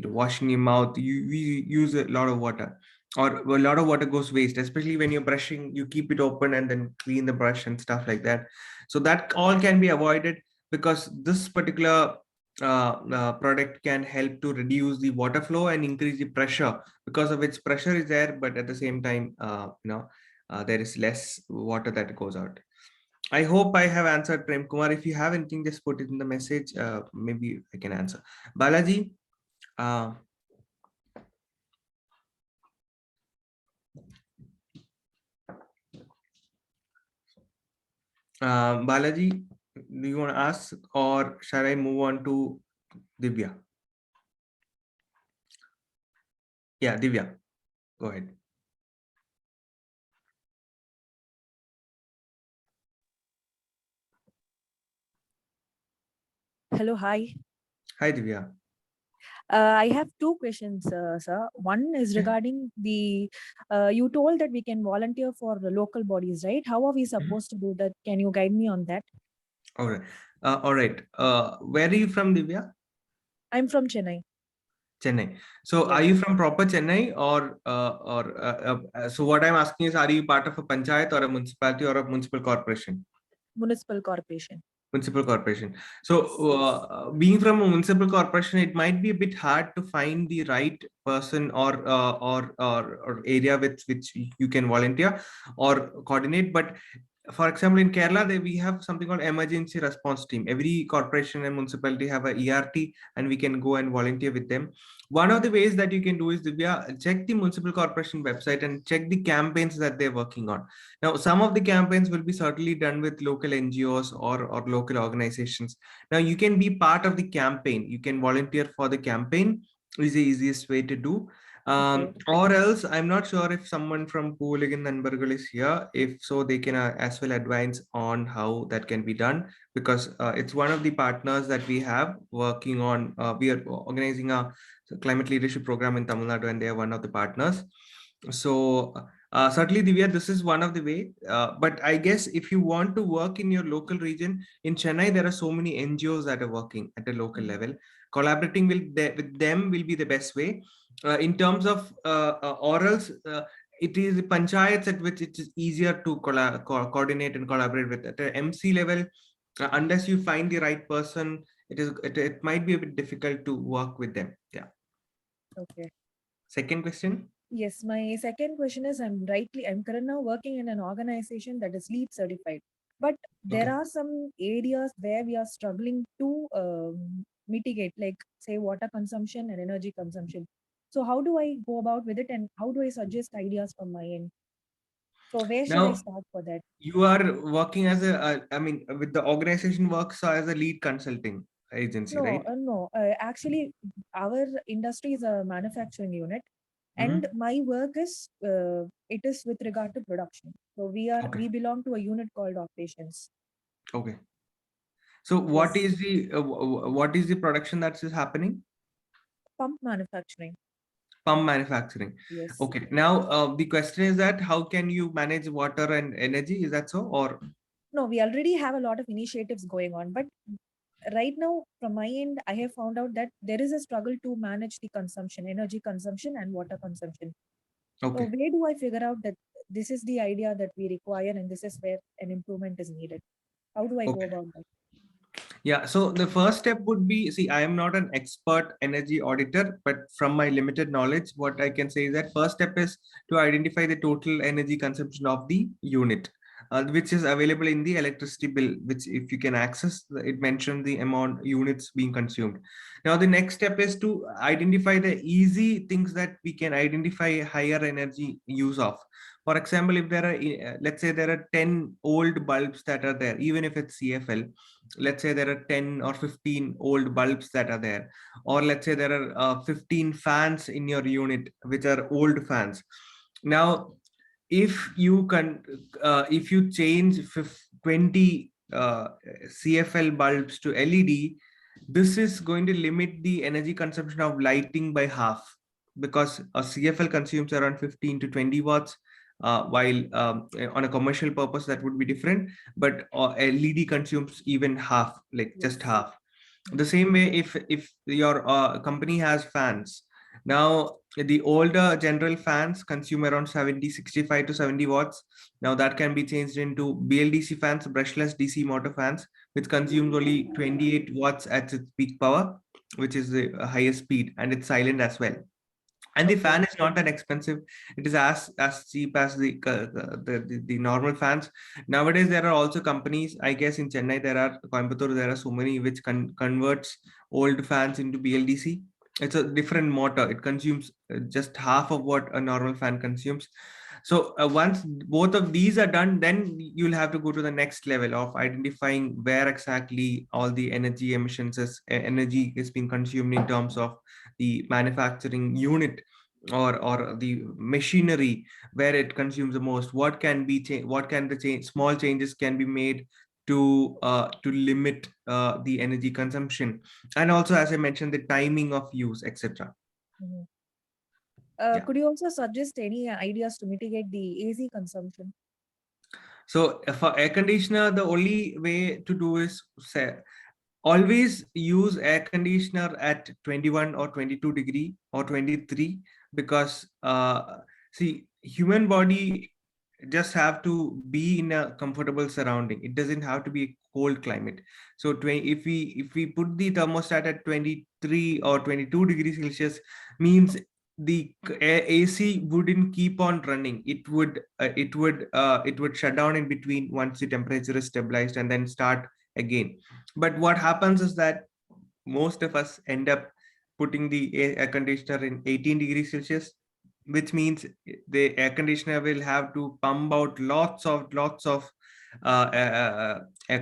washing your mouth, we use a lot of water, or a lot of water goes waste, especially when you're brushing, you keep it open and then clean the brush and stuff like that. So that all can be avoided, because this particular product can help to reduce the water flow and increase the pressure, because of its pressure is there, but at the same time, there is less water that goes out. I hope I have answered, Prem Kumar. If you have anything, just put it in the message. Maybe I can answer. Balaji, uh, Balaji, do you want to ask, or shall I move on to Divya? Yeah, Divya, go ahead. Hello, hi. Hi, Divya. I have two questions, sir. One is Yeah. regarding the, you told that we can volunteer for the local bodies, right? How are we Mhm. supposed to do that? Can you guide me on that? All right. All right. Where are you from, Divya? I'm from Chennai. Chennai. So, are Yes, you from proper Chennai, so what I'm asking is, are you part of a panchayat or a municipality or a municipal corporation? Municipal Corporation. Municipal corporation. So, Yes. being from a municipal corporation, it might be a bit hard to find the right person or area with which you can volunteer or coordinate. But for example, in Kerala, we have something called emergency response team. Every corporation and municipality have a ERT, and we can go and volunteer with them. One of the ways that you can do is, Divya, check the municipal corporation website and check the campaigns that they're working on. Now, some of the campaigns will be certainly done with local NGOs or local organizations. Now, you can be part of the campaign. You can volunteer for the campaign is the easiest way to do. Okay. Or else, I'm not sure if someone from Pooligan Nanbargal is here. If so, they can as well advise on how that can be done, because it's one of the partners that we have working on. We are organizing a climate leadership program in Tamil Nadu, and they are one of the partners. So certainly, Divya, this is one of the way. But I guess if you want to work in your local region, in Chennai, there are so many NGOs that are working at a local Mm. level. Collaborating with them will be the best way. In terms of orals, it is the panchayats at which it is easier to coordinate and collaborate with. At the MC level, unless you find the right person, it might be a bit difficult to work with them. Yeah. Okay. Second question. Yes, my second question is I'm currently now working in an organization that is LEED certified. But there Okay. are some areas where we are struggling to mitigate, like say water consumption and energy consumption. So how do I go about with it, and how do I suggest ideas from my end? So where should I Now, start for that? you are working as I mean, with the organization works as a lead consulting agency, No, right? no. Actually, our industry is a manufacturing unit, and Hmm. my work is it is with regard to production. So Okay. we belong to a unit called operations. Okay. So, Yes, what is the production that is happening? pump manufacturing. Pump manufacturing. Yes. Okay. Now, the question is that how can you manage water and energy? Is that so? Or No, we already have a lot of initiatives going on, but right now, from my end, I have found out that there is a struggle to manage the consumption, energy consumption, and water consumption. So okay. where do I figure out that this is the idea that we require, and this is where an improvement is needed? How do I go Okay. about that? Yeah, so the first step would be, see, I am not an expert energy auditor, but from my limited knowledge, what I can say is that first step is to identify the total energy consumption of the unit, which is available in the electricity bill, which if you can access, it mentions the amount units being consumed. Now, the next step is to identify the easy things that we can identify higher energy use of. For example, if there are, let's say there are 10 old bulbs that are there, even if it's CFL, let's say there are 10 or 15 old bulbs that are there, or let's say there are 15 fans in your unit which are old fans. Now, if you can if you change 20 CFL bulbs to LED, this is going to limit the energy consumption of lighting by half, because a CFL consumes around 15 to 20 watts, while on a commercial purpose that would be different, but LED consumes even half, like just Yes. half. The same way, if your company has fans, now the older general fans consume around 65 to 70 watts. Now that can be changed into BLDC fans, brushless DC motor fans, which consumes only 28 watts at its peak power, which is the highest speed, and it's silent as well. And the Okay. fan is not that expensive. It is as cheap as the normal fans. Nowadays there are also companies, I guess in Chennai there are, Coimbatore there are so many, which converts old fans into BLDC. It's a different motor. It consumes just half of what a normal fan consumes. So once both of these are done, then you'll have to go to the next level of identifying where exactly all the energy emissions energy is being consumed in terms of the manufacturing unit, or the machinery, where it consumes the most. What can be what can the change, small changes can be made to limit the energy consumption, and also, as I mentioned, the timing of use, etc. Mhm. Yeah. Could you also suggest any ideas to mitigate the AC consumption? So for air conditioner, the only way to do is say, always use air conditioner at 21 or 22 degree or 23, because see, human body just have to be in a comfortable surrounding. It doesn't have to be a cold climate. So if we put the thermostat at 23 or 22 degrees Celsius, means the AC wouldn't keep on running. It would shut down in between once the temperature is stabilized and then start again. But what happens is that most of us end up putting the air conditioner in 18 degrees Celsius, which means the air conditioner will have to pump out lots of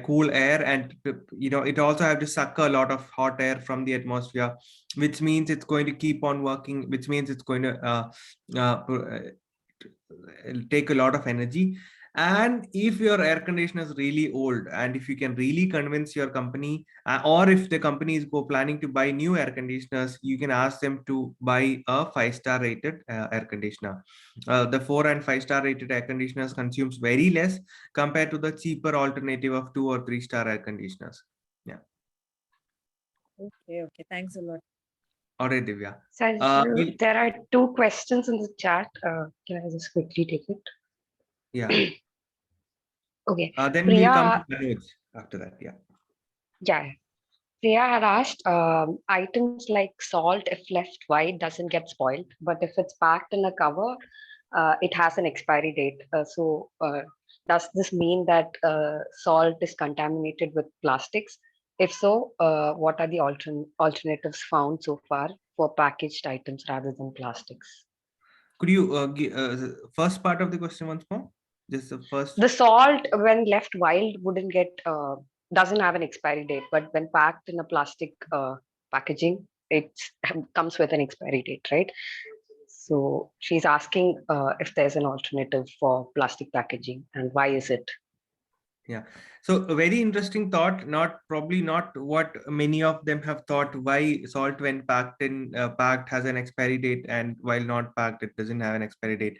cool air, and it also have to suck a lot of hot air from the atmosphere, which means it's going to keep on working, which means it's going to take a lot of energy. And if your air conditioner is really old, and if you can really convince your company, or if the company is planning to buy new air conditioners, you can ask them to buy a 5-star rated air conditioner. The 4 and 5-star rated air conditioners consumes very less compared to the cheaper alternative of 2 or 3-star air conditioners. Yeah. Okay, thanks a lot. All right, Divya. Sanju, there are two questions in the chat. Can I just quickly take it? Yeah. Okay. Then we'll come to Priya, Manoj after that. Yeah. yeah. Priya had asked, items like salt, if left wide, doesn't get spoiled, but if it's packed in a cover, it has an expiry date. Does this mean that salt is contaminated with plastics? If so, what are the alternatives found so far for packaged items rather than plastics? Could you give first part of the question once more? Just the first. The salt, when left wild, wouldn't get doesn't have an expiry date, but when packed in a plastic packaging, it comes with an expiry date, right? So she's asking if there's an alternative for plastic packaging and why is it? Yeah. So a very interesting thought, not probably not what many of them have thought, why salt when packed has an expiry date, and while not packed, it doesn't have an expiry date.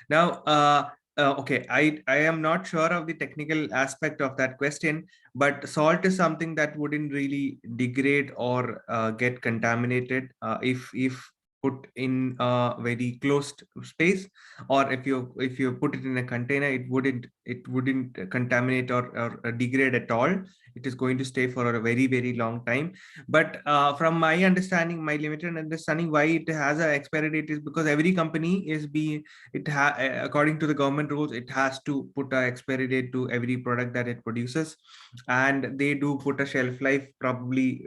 Now, okay, I am not sure of the technical aspect of that question, but salt is something that wouldn't really degrade or get contaminated if put in a very closed space, or if you put it in a container, it wouldn't contaminate or degrade at all. It is going to stay for a very very long time. But from my understanding, my limited understanding, why it has an expiry date is because every company is being according to the government rules, it has to put an expiry date to every product that it produces, and they do put a shelf life, probably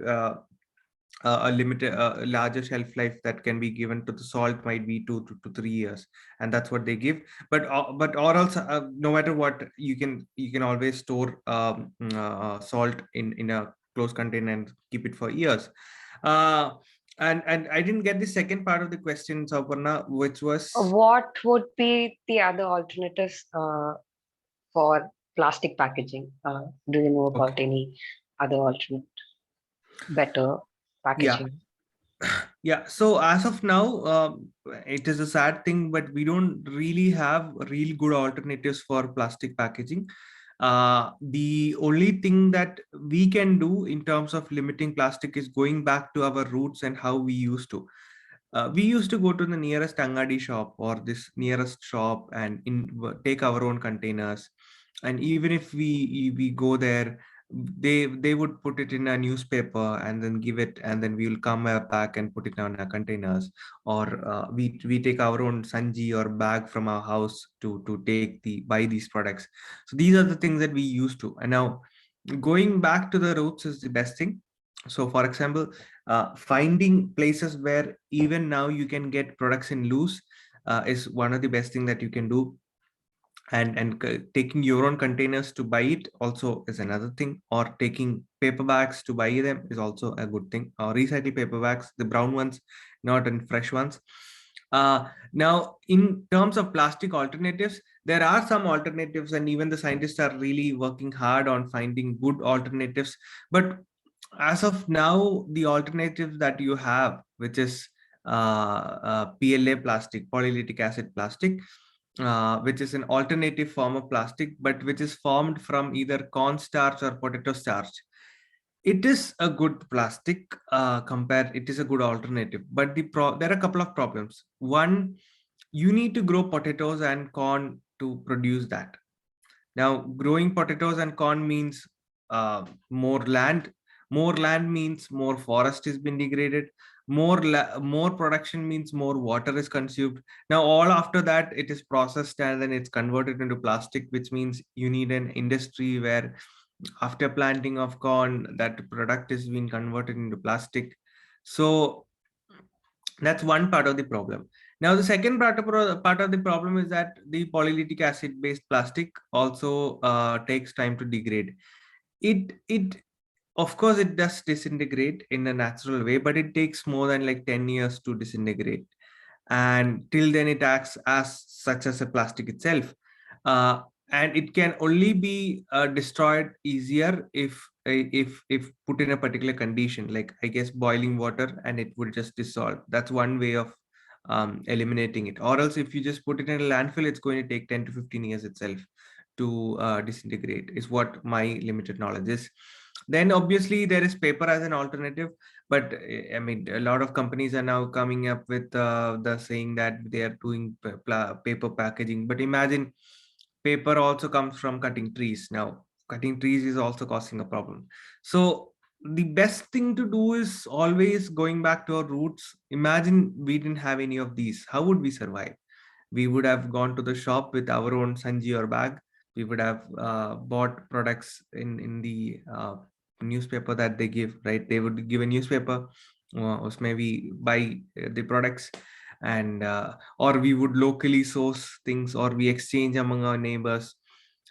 a limited a larger shelf life that can be given to the salt might be 2 to 3 years, and that's what they give. But or else, no matter what, you can always store salt in a closed container and keep it for years. uh, and I didn't get the second part of the question, Saparna, which was. What would be the other alternatives for plastic packaging? Do you know Okay. about any other alternate better Yeah. packaging? Yeah, so as of now, it is a sad thing, but we don't really have real good alternatives for plastic packaging. The only thing that we can do in terms of limiting plastic is going back to our roots and how we used to. We used to go to the nearest Angadi shop or this nearest shop and take our own containers. And even if we go there, they would put it in a newspaper and then give it, and then we will come back and put it on our containers. Or we take our own sanji or bag from our house to take the buy these products. So these are the things that we used to. And now going back to the roots is the best thing. So for example, finding places where even now you can get products in loose is one of the best thing that you can do. And taking your own containers to buy it also is another thing, or taking paper bags to buy them is also a good thing, or recycle paper bags, the brown ones, not in fresh ones. Now in terms of plastic alternatives, there are some alternatives, and even the scientists are really working hard on finding good alternatives. But as of now, the alternatives that you have, which is PLA plastic, polylactic acid plastic, which is an alternative form of plastic, but which is formed from either cornstarch or potato starch. It is a good plastic it is a good alternative, but there are a couple of problems. One, you need to grow potatoes and corn to produce that. Now, growing potatoes and corn means more land. More land means more forest is being degraded. More production means more water is consumed. Now, all after that, it is processed and then it's converted into plastic, which means you need an industry where after planting of corn, that product is being converted into plastic. So that's one part of the problem. Now, the second part of the problem is that the polylactic acid based plastic also takes time to degrade. It of course it does disintegrate in a natural way, but it takes more than like 10 years to disintegrate, and till then it acts as such as a plastic itself. And it can only be destroyed easier if put in a particular condition, like I guess boiling water, and it would just dissolve. That's one way of eliminating it. Or else if you just put it in a landfill, it's going to take 10 to 15 years itself to disintegrate, is what my limited knowledge is. Then obviously there is paper as an alternative, but I mean, a lot of companies are now coming up with the saying that they are doing paper packaging. But imagine, paper also comes from cutting trees. Now, cutting trees is also causing a problem. So the best thing to do is always going back to our roots. Imagine we didn't have any of these. How would we survive? We would have gone to the shop with our own Sanji or bag. We would have bought products in the newspaper that they give, right? They would give a newspaper, or maybe buy the products, and or we would locally source things, or we exchange among our neighbors,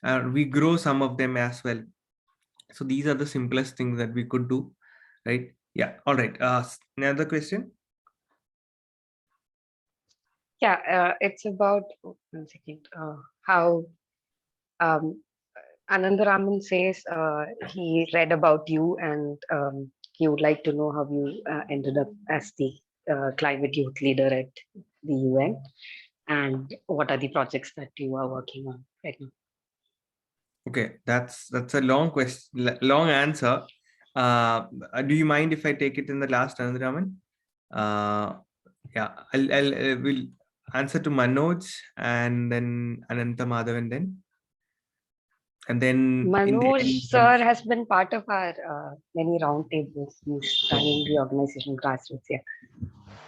and we grow some of them as well. So these are the simplest things that we could do, right? Yeah. All right. Another question. Yeah, it's about 1 second. How Anandaraman says he read about you, and he would like to know how you ended up as the climate youth leader at the UN, and what are the projects that you are working on right now. Okay, that's a long question, long answer. Do you mind if I take it in the last, Anandaraman? Yeah, I will answer to Manoj, and then Ananta Madhav, and then in the Manoj end. sir has been part of our many roundtables. He's running the organization grassroots.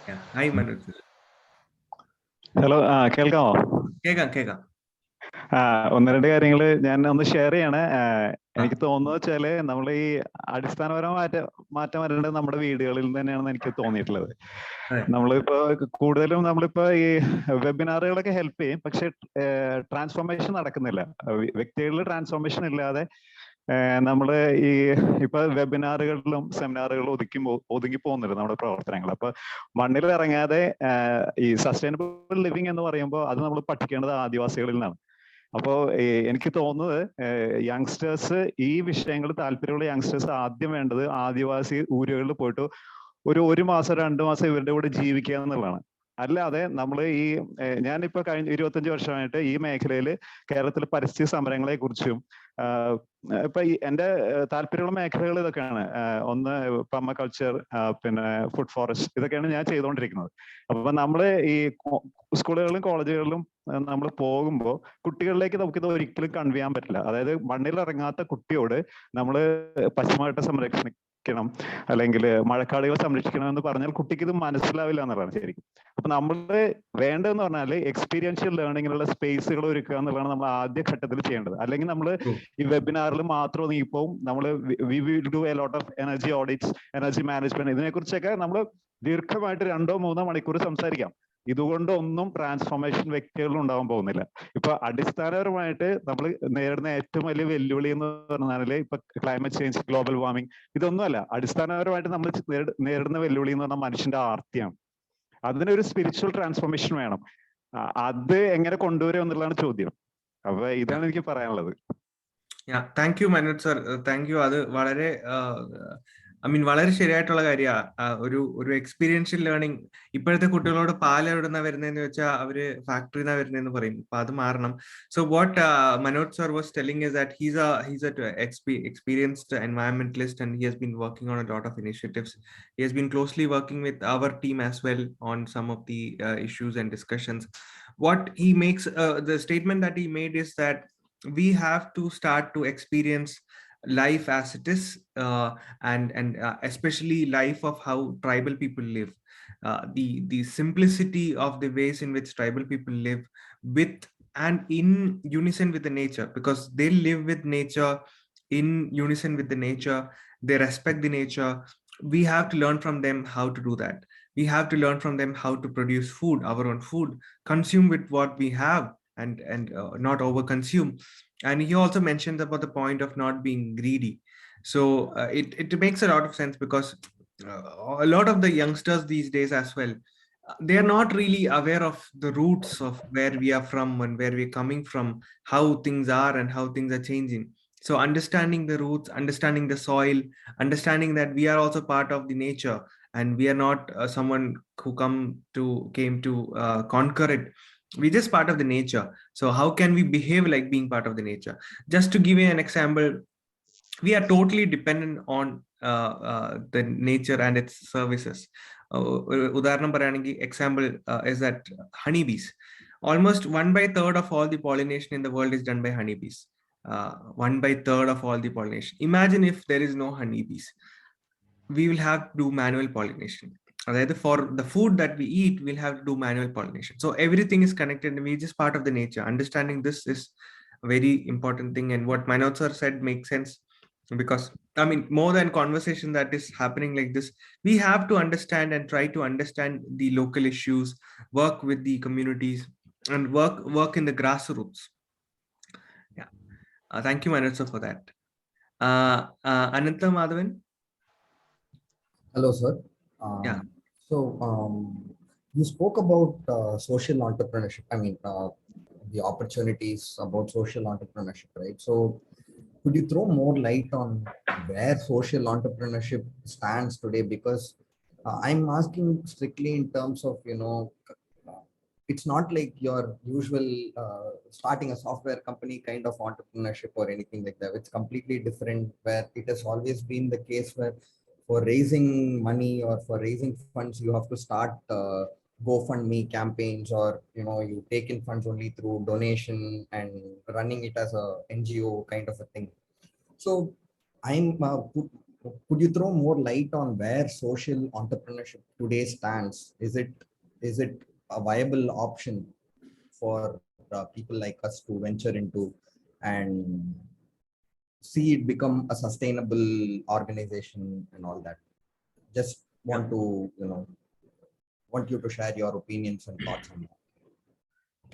Yeah. Hi, Manoj. Hello കേൾക്കാമോ? കേൾക്കാം. ഒന്ന് രണ്ട് കാര്യങ്ങൾ ഞാൻ ഒന്ന് share ചെയ്യാണ്. എനിക്ക് തോന്നുന്നത് വെച്ചാല് നമ്മൾ ഈ അടിസ്ഥാനപരമായ മാറ്റം വരേണ്ടത് നമ്മുടെ വീടുകളിൽ നിന്ന് തന്നെയാണെന്ന് എനിക്ക് തോന്നിയിട്ടുള്ളത്. നമ്മളിപ്പോ കൂടുതലും ഈ വെബിനാറുകളൊക്കെ ഹെൽപ്പ് ചെയ്യും, പക്ഷെ ട്രാൻസ്ഫോർമേഷൻ നടക്കുന്നില്ല. വ്യക്തികളിൽ ട്രാൻസ്ഫോർമേഷൻ ഇല്ലാതെ നമ്മള് ഇപ്പൊ വെബിനാറുകളിലും സെമിനാറുകളിലും ഒതുങ്ങി പോകുന്നില്ല നമ്മുടെ പ്രവർത്തനങ്ങൾ. അപ്പൊ മണ്ണിൽ ഇറങ്ങാതെ ഈ സസ്റ്റൈനബിൾ ലിവിങ് എന്ന് പറയുമ്പോൾ അത് നമ്മൾ പഠിക്കേണ്ടത് ആദിവാസികളിൽ നിന്നാണ്. അപ്പോ എനിക്ക് തോന്നുന്നത് യങ്സ്റ്റേഴ്സ്, ഈ വിഷയങ്ങൾ താല്പര്യമുള്ള യങ്സ്റ്റേഴ്സ് ആദ്യം വേണ്ടത് ആദിവാസി ഊരുകളിൽ പോയിട്ട് ഒരു മാസം 2 മാസം ഇവരുടെ കൂടെ ജീവിക്കുക എന്നുള്ളതാണ്. അല്ലാതെ നമ്മൾ ഞാനിപ്പോ കഴിഞ്ഞ 25 വർഷമായിട്ട് ഈ മേഖലയിൽ കേരളത്തിൽ പരിസ്ഥിതി സമരങ്ങളെ കുറിച്ചും ഇപ്പൊ എന്റെ താല്പര്യമുള്ള മേഖലകൾ ഇതൊക്കെയാണ്. ഒന്ന് പെർമകൾച്ചർ, പിന്നെ ഫുഡ് ഫോറസ്റ്റ്, ഇതൊക്കെയാണ് ഞാൻ ചെയ്തുകൊണ്ടിരിക്കുന്നത്. അപ്പൊ നമ്മള് ഈ സ്കൂളുകളിലും കോളേജുകളിലും നമ്മൾ പോകുമ്പോൾ കുട്ടികളിലേക്ക് നമുക്കിത് ഒരിക്കലും കൺവേ ചെയ്യാൻ പറ്റില്ല. അതായത് മണ്ണിൽ ഇറങ്ങാത്ത കുട്ടിയോട് നമ്മൾ പശ്ചിമഘട്ട സംരക്ഷിക്കണം അല്ലെങ്കിൽ മഴക്കാടുകൾ സംരക്ഷിക്കണം എന്ന് പറഞ്ഞാൽ കുട്ടിക്ക് ഇത് മനസ്സിലാവില്ല എന്നുള്ളതാണ് ശരിക്കും. അപ്പൊ നമ്മള് വേണ്ടതെന്ന് പറഞ്ഞാൽ എക്സ്പീരിയൻഷ്യൽ ലേണിങ്ങിനുള്ള സ്പേസുകൾ ഒരുക്കുക എന്നുള്ളതാണ് നമ്മൾ ആദ്യ ഘട്ടത്തിൽ ചെയ്യേണ്ടത്. അല്ലെങ്കിൽ നമ്മൾ ഈ വെബിനാറിൽ മാത്രം ഒതുങ്ങിപ്പോവും. നമ്മൾ we will do a lot of energy audits, energy management, ഇതിനെക്കുറിച്ചൊക്കെ നമ്മൾ ദീർഘമായിട്ട് 2-3 മണിക്കൂർ സംസാരിക്കാം. ഇതുകൊണ്ടൊന്നും ട്രാൻസ്ഫോർമേഷൻ വ്യക്തികളിൽ ഉണ്ടാവാൻ പോകുന്നില്ല. ഇപ്പൊ അടിസ്ഥാനപരമായിട്ട് നമ്മൾ നേരിടുന്ന ഏറ്റവും വലിയ വെല്ലുവിളി എന്ന് പറഞ്ഞാൽ ഇപ്പൊ ക്ലൈമറ്റ് ചേഞ്ച്, ഗ്ലോബൽ വാർമിംഗ്, ഇതൊന്നുമല്ല. അടിസ്ഥാനപരമായിട്ട് നമ്മൾ നേരിടുന്ന വെല്ലുവിളി എന്ന് പറഞ്ഞാൽ മനുഷ്യന്റെ ആർത്തിയാണ്. അതിനൊരു സ്പിരിച്വൽ ട്രാൻസ്ഫോർമേഷൻ വേണം. അത് എങ്ങനെ കൊണ്ടുവരും എന്നുള്ളതാണ് ചോദ്യം. അപ്പൊ ഇതാണ് എനിക്ക് പറയാനുള്ളത്. Yeah, thank you, Manoj sir. Thank you. അത് വളരെ വളരെ ശരിയായിട്ടുള്ള കാര്യമാണ്. ഒരു എക്സ്പീരിയൻഷ്യൽ ലേണിംഗ്. ഇപ്പോഴത്തെ കുട്ടികളോട് പാൽ എവിടുന്ന വരുന്നതെന്ന് വെച്ചാൽ അവര് ഫാക്ടറിന്നാ വരുന്നതെന്ന് പറയും. അപ്പൊ അത് മാറണം. So what Manoj sir was telling is that he's a experienced environmentalist, and he has been working on a lot of initiatives. He has been closely working with our team as well on some of the issues and discussions. What he makes, the statement that he made is that we have to start to experience life as it is, and especially life of how tribal people live, the simplicity of the ways in which tribal people live with and in unison with the nature, because they live with nature, in unison with the nature. They respect the nature. We have to learn from them how to do that. We have to learn from them how to produce food, our own food, consume with what we have, and not over consume. And he also mentions about the point of not being greedy. So it makes a lot of sense, because a lot of the youngsters these days as well, they are not really aware of the roots of where we are from and where we're coming from, how things are and how things are changing. So understanding the roots, understanding the soil, understanding that we are also part of the nature, and we are not someone who came to conquer it. We're just part of the nature. So how can we behave like being part of the nature? Just to give you an example, we are totally dependent on the nature and its services. ഉദാഹരണം പറയുകയാണെങ്കിൽ example is that honeybees, almost 1/3 of all the pollination in the world is done by honeybees. 1/3 of all the pollination. Imagine if there is no honeybees, we will have to do manual pollination. For the food that we eat, we'll have to do manual pollination. So everything is connected, and we're just part of the nature. Understanding this is a very important thing, and what Manoj sir said makes sense, because more than conversation that is happening like this, we have to understand and try to understand the local issues, work with the communities, and work in the grassroots. Yeah. Thank you, Manoj sir, for that. Anantha Madhavan. Hello, sir. Yeah. So you spoke about social entrepreneurship. The opportunities about social entrepreneurship, right? So could you throw more light on where social entrepreneurship stands today? Because I'm asking strictly in terms of, it's not like your usual starting a software company kind of entrepreneurship or anything like that. It's completely different, where it has always been the case where for raising money or for raising funds, you have to start GoFundMe campaigns, or you take in funds only through donation and running it as a NGO kind of a thing. So could you throw more light on where social entrepreneurship today stands? Is it a viable option for people like us to venture into and see it become a sustainable organization and all that? Just want you to share your opinions and thoughts on that.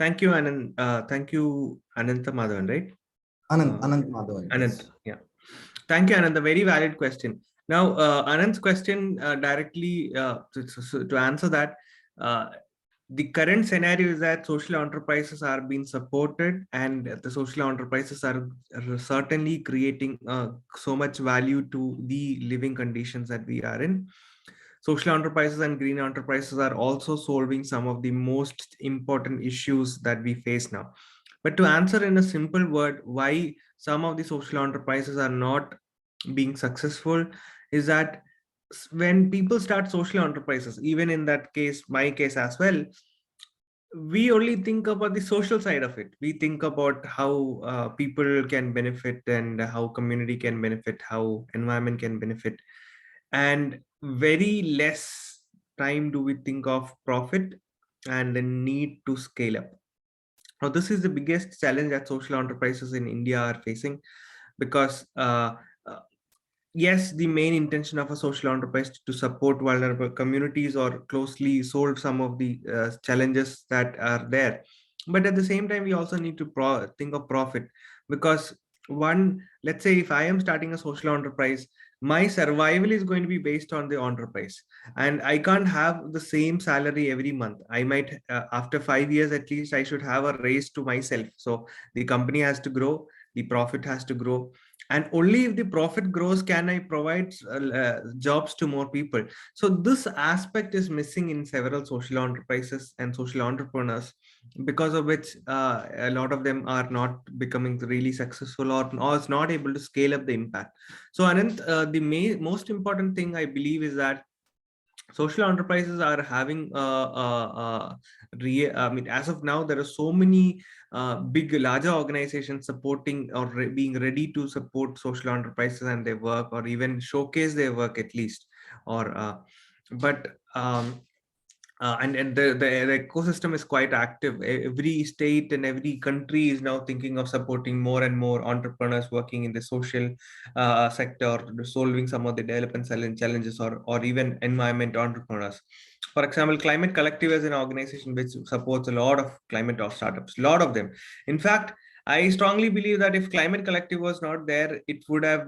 Thank you, Anand. Thank you, Anantha Madhavan, right? Anant Madhavan. Anant, yeah. Thank you, Anand. A very valid question. Now, Anand's question directly to answer that, the current scenario is that social enterprises are being supported, and the social enterprises are certainly creating so much value to the living conditions that we are in. Social enterprises and green enterprises are also solving some of the most important issues that we face now. But to answer in a simple word, why some of the social enterprises are not being successful is that when people start social enterprises, even in that case, my case as well, we only think about the social side of it. We think about how people can benefit, and how community can benefit, how environment can benefit, and very less time do we think of profit and the need to scale up. Now, this is the biggest challenge that social enterprises in India are facing, because yes, the main intention of a social enterprise is to support vulnerable communities or closely solve some of the challenges that are there. But at the same time, we also need to think of profit, because let's say if I am starting a social enterprise, my survival is going to be based on the enterprise, and I can't have the same salary every month. I might after 5 years at least I should have a raise to myself. So the company has to grow, the profit has to grow, and only if the profit grows can I provide jobs to more people. So this aspect is missing in several social enterprises and social entrepreneurs, because of which a lot of them are not becoming really successful, or is not able to scale up the impact. So Anant, the most important thing I believe is that social enterprises are having I mean, as of now, there are so many big, larger organizations supporting or being ready to support social enterprises and their work, or even showcase their work at least. Or but and the ecosystem is quite active. Every state and every country is now thinking of supporting more and more entrepreneurs working in the social sector, solving some of the development challenges, or even environment entrepreneurs. For example, Climate Collective is an organization which supports a lot of climate startups, a lot of them. In fact, I strongly believe that if Climate Collective was not there, it would have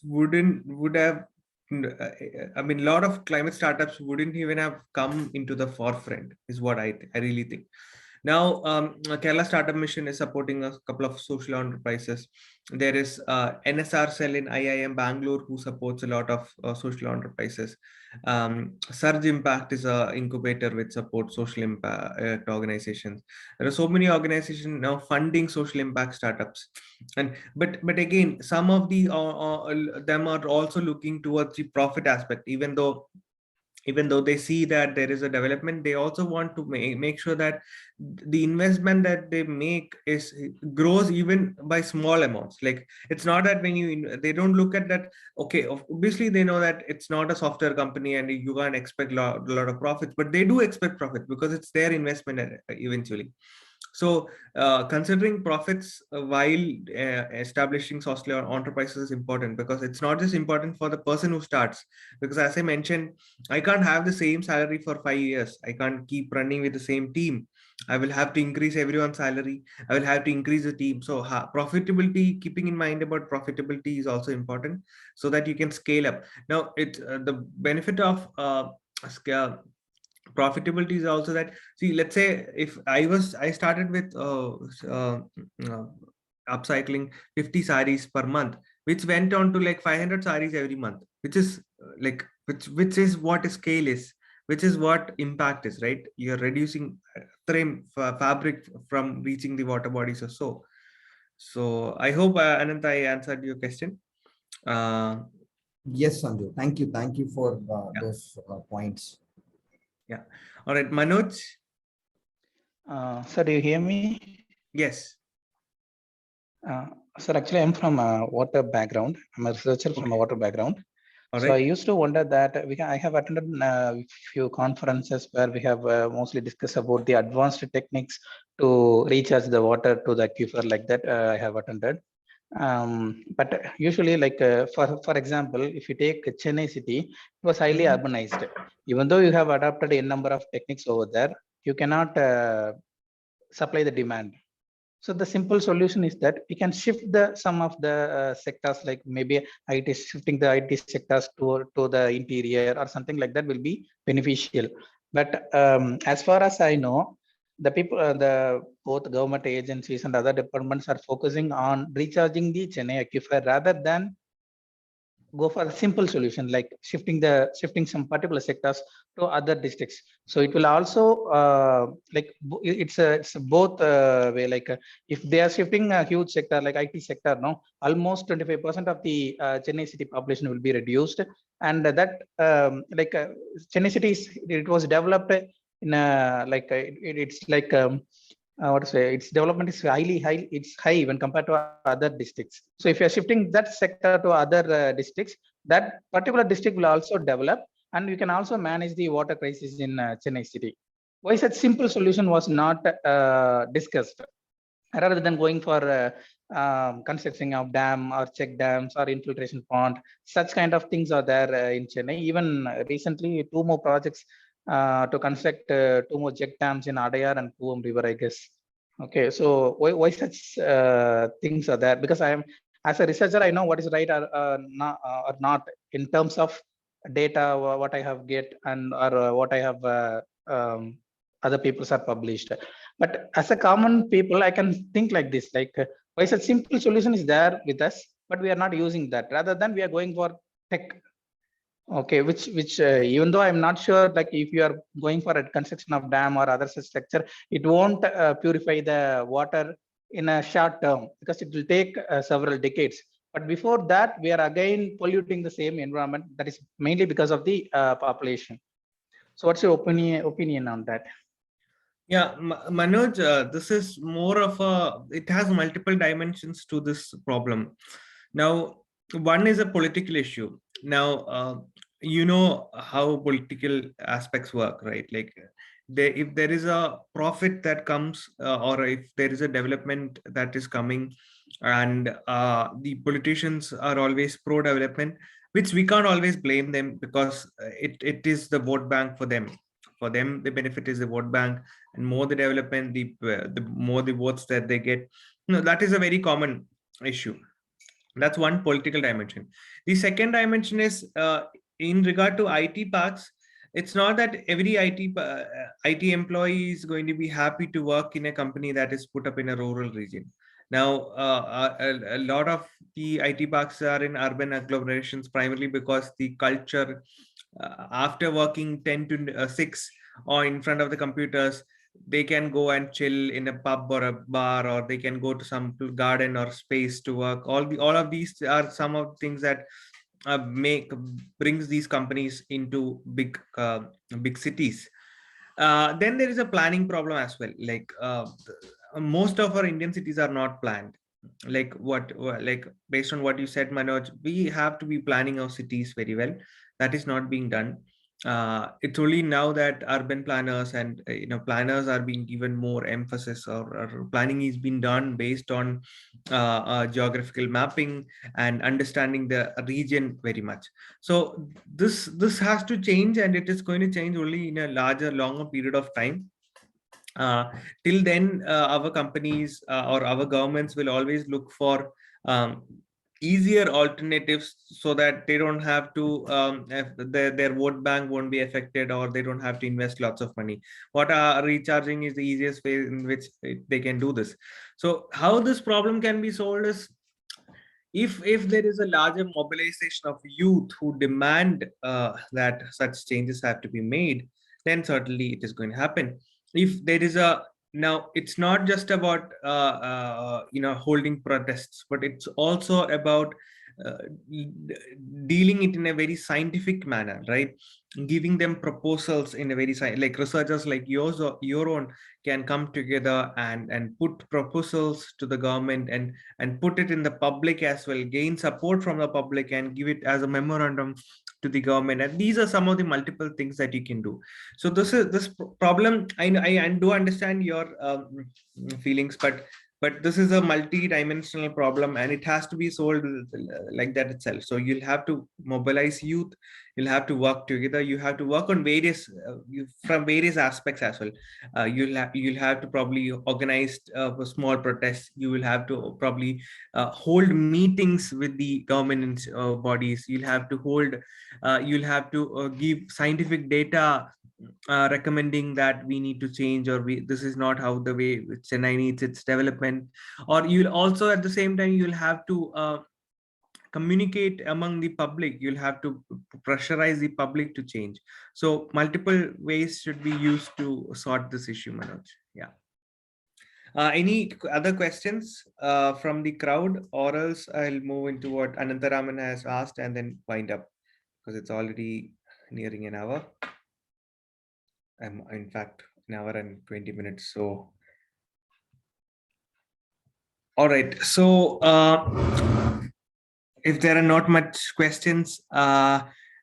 would have I mean, a lot of climate startups wouldn't even have come into the forefront, is what I really think. Now, Kerala Startup Mission is supporting a couple of social enterprises. There is NSR cell in IIM Bangalore who supports a lot of social enterprises. Surge Impact is an incubator which supports social impact organizations. There are so many organizations now funding social impact startups, and but again, some of them are also looking towards the profit aspect. Even though they see that there is a development, they also want to make sure that the investment that they make is grows even by small amounts. Like, it's not that when they don't look at that, okay, obviously they know that it's not a software company and you can't expect a lot of profits, but they do expect profits because it's their investment eventually. So considering profits while establishing social enterprises is important, because it's not just important for the person who starts. Because as I mentioned, I can't have the same salary for 5 years. I can't keep running with the same team. I will have to increase everyone's salary. I will have to increase the team. So profitability, keeping in mind about profitability is also important, so that you can scale up. Now, the benefit of profitability is also that, see, let's say if I started with uh, upcycling 50 saris per month, which went on to like 500 saris every month, which is which is what scale is, which is what impact is, right? You're reducing fabric from reaching the water bodies or so. So I hope, Anant, I answered your question. Yes, Sanju. Thank you. Thank you for Yeah. those points. Yeah. All right, Manoj. Sir, do you hear me? Yes. Sir, actually, I'm from a water background. I'm a researcher from a water background. All So I right. used to wonder that I have attended a few conferences where we have mostly discussed about the advanced techniques to recharge the water to the aquifer, like that. I have attended. But usually, like for example, if you take Chennai city, it was highly urbanized. Even though you have adopted a number of techniques over there, you cannot supply the demand. So the simple solution is that we can shift some of the sectors, like maybe IT, shifting the IT sectors to the interior or something like that will be beneficial. But as far as I know, the people, the both government agencies and other departments are focusing on recharging the Chennai aquifer rather than go for a simple solution like shifting some particular sectors to other districts. So it will also it's both way, like if they are shifting a huge sector like IT sector, no, almost 25% of the Chennai city population will be reduced. And that Chennai city it was developed in it's like what to say, its development is it's high when compared to other districts. So if you're shifting that sector to other districts, that particular district will also develop, and you can also manage the water crisis in Chennai city. Why such simple solution was not discussed, rather than going for construction of dam or check dams or infiltration pond? Such kind of things are there in Chennai. Even recently, two more projects to construct two more check dams in Adayar and Poom River, I guess. Okay, so why such things are there? Because as a researcher, I know what is right or not in terms of data, what I have get and or what I have other people are published. But as a common people, I can think like this, like why such simple solution is there with us, but we are not using that. Rather than we are going for tech. Okay, which even though I'm not sure, like if you are going for a construction of dam or other such structure, it won't purify the water in a short term because it will take several decades. But before that, we are again polluting the same environment. That is mainly because of the population. So, what's your opinion on that? Yeah, Manoj, this is more of it has multiple dimensions to this problem. Now, one is a political issue. Now, you know how political aspects work, right? Like, if there is a profit that comes, or if there is a development that is coming, and the politicians are always pro-development, which we can't always blame them, because it is the vote bank for them. For them, the benefit is the vote bank, and more the development, the more the votes that they get. No, that is a very common issue. That's one political dimension. The second dimension is in regard to IT parks. It's not that every IT employee is going to be happy to work in a company that is put up in a rural region. Now, a lot of the IT parks are in urban agglomerations, primarily because the culture, after working 10 to 6 or in front of the computers, they can go and chill in a pub or a bar, or they can go to some garden or space to work. All of these are some of the things that brings these companies into big cities. Then there is a planning problem as well. Like, most of our Indian cities are not planned. Like like based on what you said, Manoj, we have to be planning our cities very well. That is not being done. It's only now that urban planners and planners are being given more emphasis, or planning is being done based on geographical mapping and understanding the region very much. So this has to change, and it is going to change only in a longer period of time. Till then, our companies or our governments will always look for easier alternatives, so that they don't have to if their vote bank won't be affected, or they don't have to invest lots of money. What recharging is the easiest way in which they can do this. So how this problem can be solved is, if there is a larger mobilization of youth who demand that such changes have to be made, then certainly it is going to happen. If there is a Now, it's not just about holding protests, but it's also about uh, dealing it in a very scientific manner, right? Giving them proposals in a very like researchers like yours or your own can come together and put proposals to the government, and put it in the public as well, gain support from the public, and give it as a memorandum to the government. And these are some of the multiple things that you can do. So this problem, I do understand your feelings, but this is a multi-dimensional problem, and it has to be solved like that itself. So you'll have to mobilize youth, you'll have to work together, you have to work on various from various aspects as well. You'll have to probably organize small protests. You will have to probably hold meetings with the government bodies. You'll have to give scientific data recommending that we need to change, or this is not how the way Chennai needs its development. Or you'll also, at the same time, you'll have to communicate among the public. You'll have to pressurize the public to change. So multiple ways should be used to sort this issue, Manoj. Yeah. Any other questions from the crowd, or else I'll move into what Anantaraman has asked and then wind up, because it's already nearing an hour. In fact, an hour and 20 minutes. So, all right. So, if there are not much questions,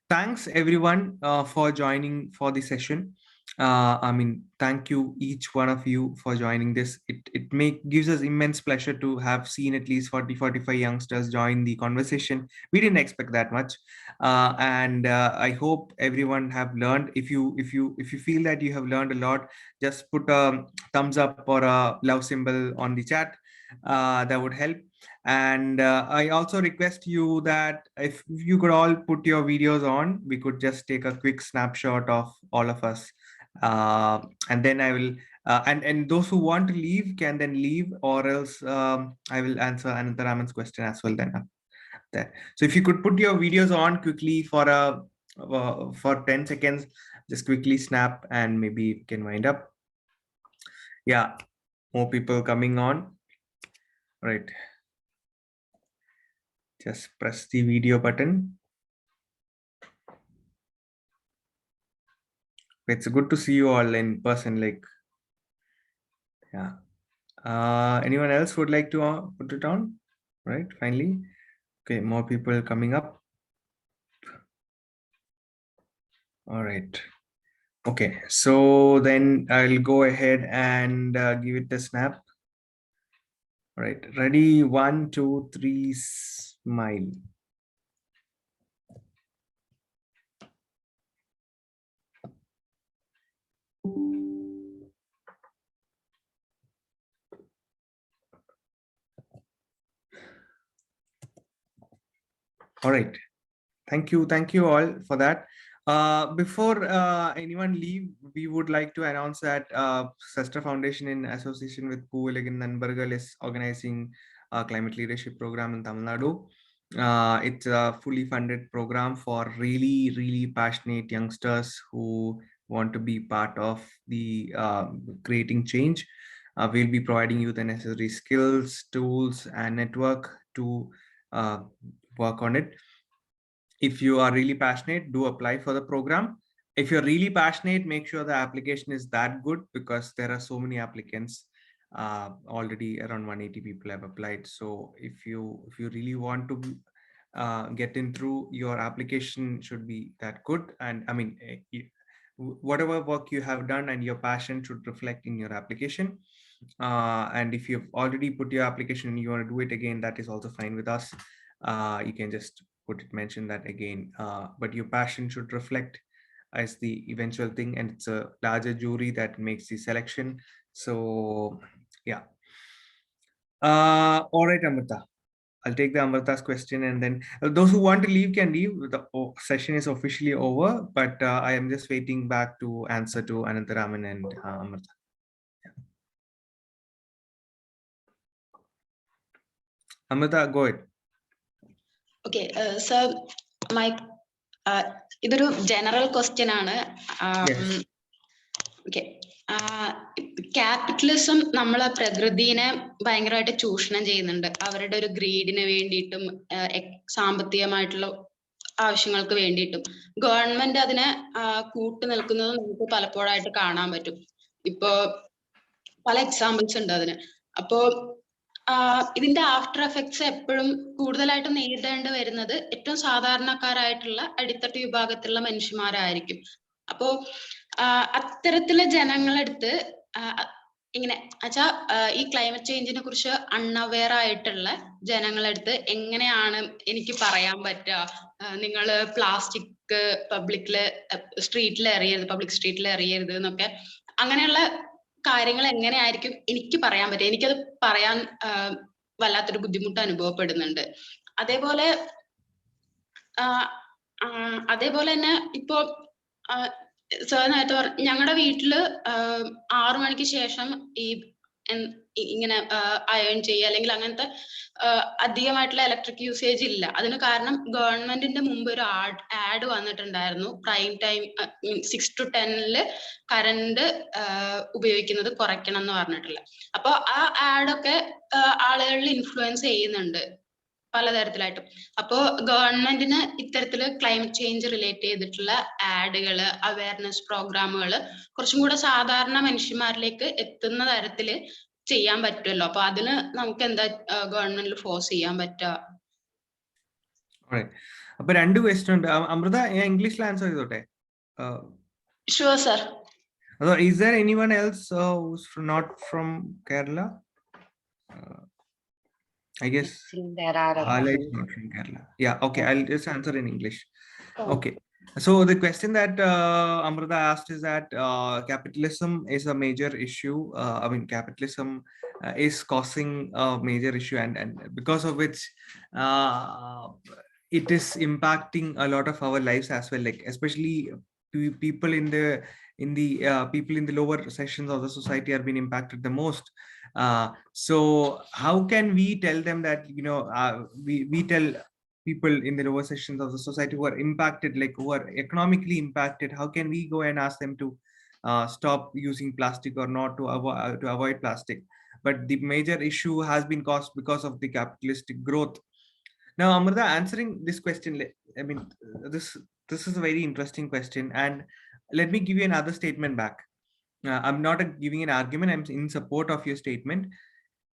thanks everyone for joining for the session. Thank you each one of you for joining this. It gives us immense pleasure to have seen at least 40-45 youngsters join the conversation. We didn't expect that much, and I hope everyone have learned. If you feel that you have learned a lot, just put a thumbs up or a love symbol on the chat. that would help. And I also request you that if you could all put your videos on, we could just take a quick snapshot of all of us, and then I will and those who want to leave can then leave, or else I will answer Anantaraman's question as well then there. So if you could put your videos on quickly for 10 seconds, just quickly snap, and maybe we can wind up. Yeah, more people coming on. Right. Just press the video button. It's good to see you all in person. Like, yeah. Anyone else would like to put it on? Right. Finally. Okay. More people coming up. All right. Okay. So then I'll go ahead and give it a snap. All right. Ready? 1, 2, 3. Smile. All right. Thank you all for that. Before anyone leave, we would like to announce that Sastra Foundation, in association with Poovilagan Nanbargal, is organizing a climate leadership program in Tamil Nadu. It's a fully funded program for really passionate youngsters who want to be part of the creating change. We'll be providing you the necessary skills, tools, and network to work on it. If you are really passionate, do apply for the program. If you're really passionate, make sure the application is that good, because there are so many applicants. Already around 180 people have applied. So if you really want to get in through, your application should be that good. And I mean, whatever work you have done and your passion should reflect in your application. And if you've already put your application and you want to do it again, that is also fine with us. You can just mention that again, but your passion should reflect as the eventual thing, and it's a larger jury that makes the selection. So yeah. All right, Amrita, I'll take the Amrita's question, and then those who want to leave can leave. The session is officially over, but I am just waiting back to answer to Anantaraman and Amrita. Amrita, go ahead. Okay, so my ഇതൊരു general question ആണ്. Okay, capitalism നമ്മളെ പ്രകൃതിനെ ഭയങ്കരമായിട്ട് ചൂഷണം ചെയ്യുന്നുണ്ട്. അവരുടെ ഒരു ഗ്രീഡിന് വേണ്ടിയിട്ടും സാമ്പത്തികമായിട്ടുള്ള ആവശ്യങ്ങൾക്ക് വേണ്ടിയിട്ടും ഗവൺമെന്റ് അതിനെ കൂട്ടു നിൽക്കുന്നത് നമുക്ക് പലപ്പോഴായിട്ട് കാണാൻ പറ്റും. ഇപ്പോ പല എക്സാമ്പിൾസ് ഉണ്ട് അതിന്. അപ്പോ ഇതിന്റെ ആഫ്റ്റർ എഫക്ട്സ് എപ്പോഴും കൂടുതലായിട്ട് നേരിടേണ്ടി വരുന്നത് ഏറ്റവും സാധാരണക്കാരായിട്ടുള്ള അടിത്തട്ട് വിഭാഗത്തിലുള്ള മനുഷ്യന്മാരായിരിക്കും. അപ്പോ അത്തരത്തിലുള്ള ജനങ്ങളെടുത്ത് ഇങ്ങനെ വെച്ചാ ഈ ക്ലൈമറ്റ് ചേഞ്ചിനെ കുറിച്ച് അൺഅവെയർ ആയിട്ടുള്ള ജനങ്ങളെടുത്ത് എങ്ങനെയാണ് എനിക്ക് പറയാൻ പറ്റുക, നിങ്ങൾ പ്ലാസ്റ്റിക് പബ്ലിക് സ്ട്രീറ്റിൽ എറിയരുത് എന്നൊക്കെ, അങ്ങനെയുള്ള കാര്യങ്ങൾ എങ്ങനെയായിരിക്കും എനിക്ക് പറയാൻ പറ്റുക? എനിക്കത് പറയാൻ വല്ലാത്തൊരു ബുദ്ധിമുട്ട് അനുഭവപ്പെടുന്നുണ്ട്. അതേപോലെ തന്നെ ഇപ്പോ സാർ നേരത്തെ ഞങ്ങളുടെ വീട്ടില് 6 മണിക്ക് ശേഷം ഇങ്ങനെ അയൺ ചെയ്യുക അല്ലെങ്കിൽ അങ്ങനത്തെ അധികമായിട്ടുള്ള ഇലക്ട്രിക് യൂസേജ് ഇല്ല. അതിന് കാരണം ഗവൺമെന്റിന്റെ മുമ്പ് ഒരു ആഡ് വന്നിട്ടുണ്ടായിരുന്നു, പ്രൈം ടൈം 6 to 10 കറണ്ട് ഉപയോഗിക്കുന്നത് കുറയ്ക്കണം എന്ന് പറഞ്ഞിട്ടുള്ള. അപ്പൊ ആ ആഡൊക്കെ ആളുകളിൽ ഇൻഫ്ലുവൻസ് ചെയ്യുന്നുണ്ട് പലതരത്തിലായിട്ടും. അപ്പോ ഗവൺമെന്റിന് ഇത്തരത്തില് ക്ലൈമറ്റ് ചേഞ്ച് റിലേറ്റ് ചെയ്തിട്ടുള്ള ആഡുകള്, അവയർനെസ് പ്രോഗ്രാമുകള് കുറച്ചും കൂടെ സാധാരണ മനുഷ്യന്മാരിലേക്ക് എത്തുന്ന തരത്തില് ചെയ്യാൻ പറ്റുമല്ലോ. അപ്പൊ അതിന് നമുക്ക് എന്താ ഗവൺമെന്റിൽ ഫോഴ്സ് ചെയ്യാൻ പറ്റുക? അപ്പൊ 2 ക്വസ്റ്റ്യൻ ഉണ്ട്. അമൃത, ഞാൻ ഇംഗ്ലീഷിൽ ആൻസർ ചെയ്തോട്ടെ? Sure sir. Is there anyone else who's not from Kerala? I guess there are Alay is not from Kerala. Yeah, okay, I'll just answer in English. Okay, so the question that Amrita asked is that capitalism is a major issue. I mean, capitalism is causing a major issue, and because of which it is impacting a lot of our lives as well, like especially people in the people in the lower sections of the society are being impacted the most. So how can we tell them that, we tell people in the lower sections of the society who are impacted, like who are economically impacted, how can we go and ask them to stop using plastic or not to avoid plastic? But the major issue has been caused because of the capitalistic growth. Now, Amrita, answering this question, I mean, this is a very interesting question, and let me give you another statement back. I'm not giving an argument. I'm in support of your statement.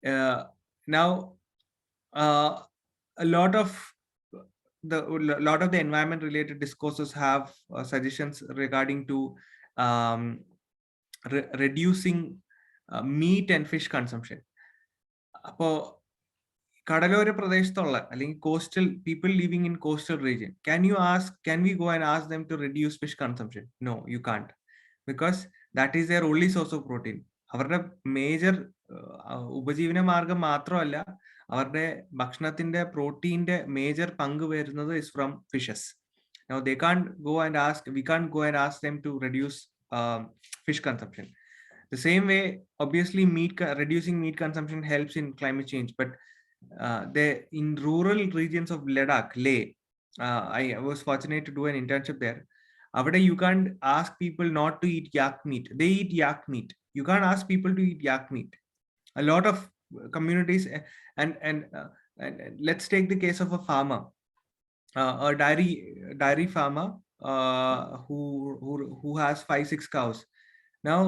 Now, a lot of the environment related discourses have suggestions regarding to reducing meat and fish consumption. കടലോര പ്രദേശത്തുള്ള അല്ലെങ്കിൽ coastal people living in coastal region, can we go and ask them to reduce fish consumption? No, you can't, because that is their only source of protein. അവരുടെ major ഉപജീവന മാർഗം മാത്രമല്ല, അവരുടെ ഭക്ഷണത്തിന്റെ പ്രോട്ടീന്റെ major പങ്ക് വരുന്നത് is from fishes. Now we can't go and ask them to reduce fish consumption. The same way, obviously, reducing meat consumption helps in climate change, but in rural regions of Ladakh, Leh, I was fortunate to do an internship there. You can't ask people not to eat yak meat. They eat yak meat. You can't ask people to eat yak meat. A lot of communities, and let's take the case of a farmer, a dairy farmer who has 5-6 cows. Now,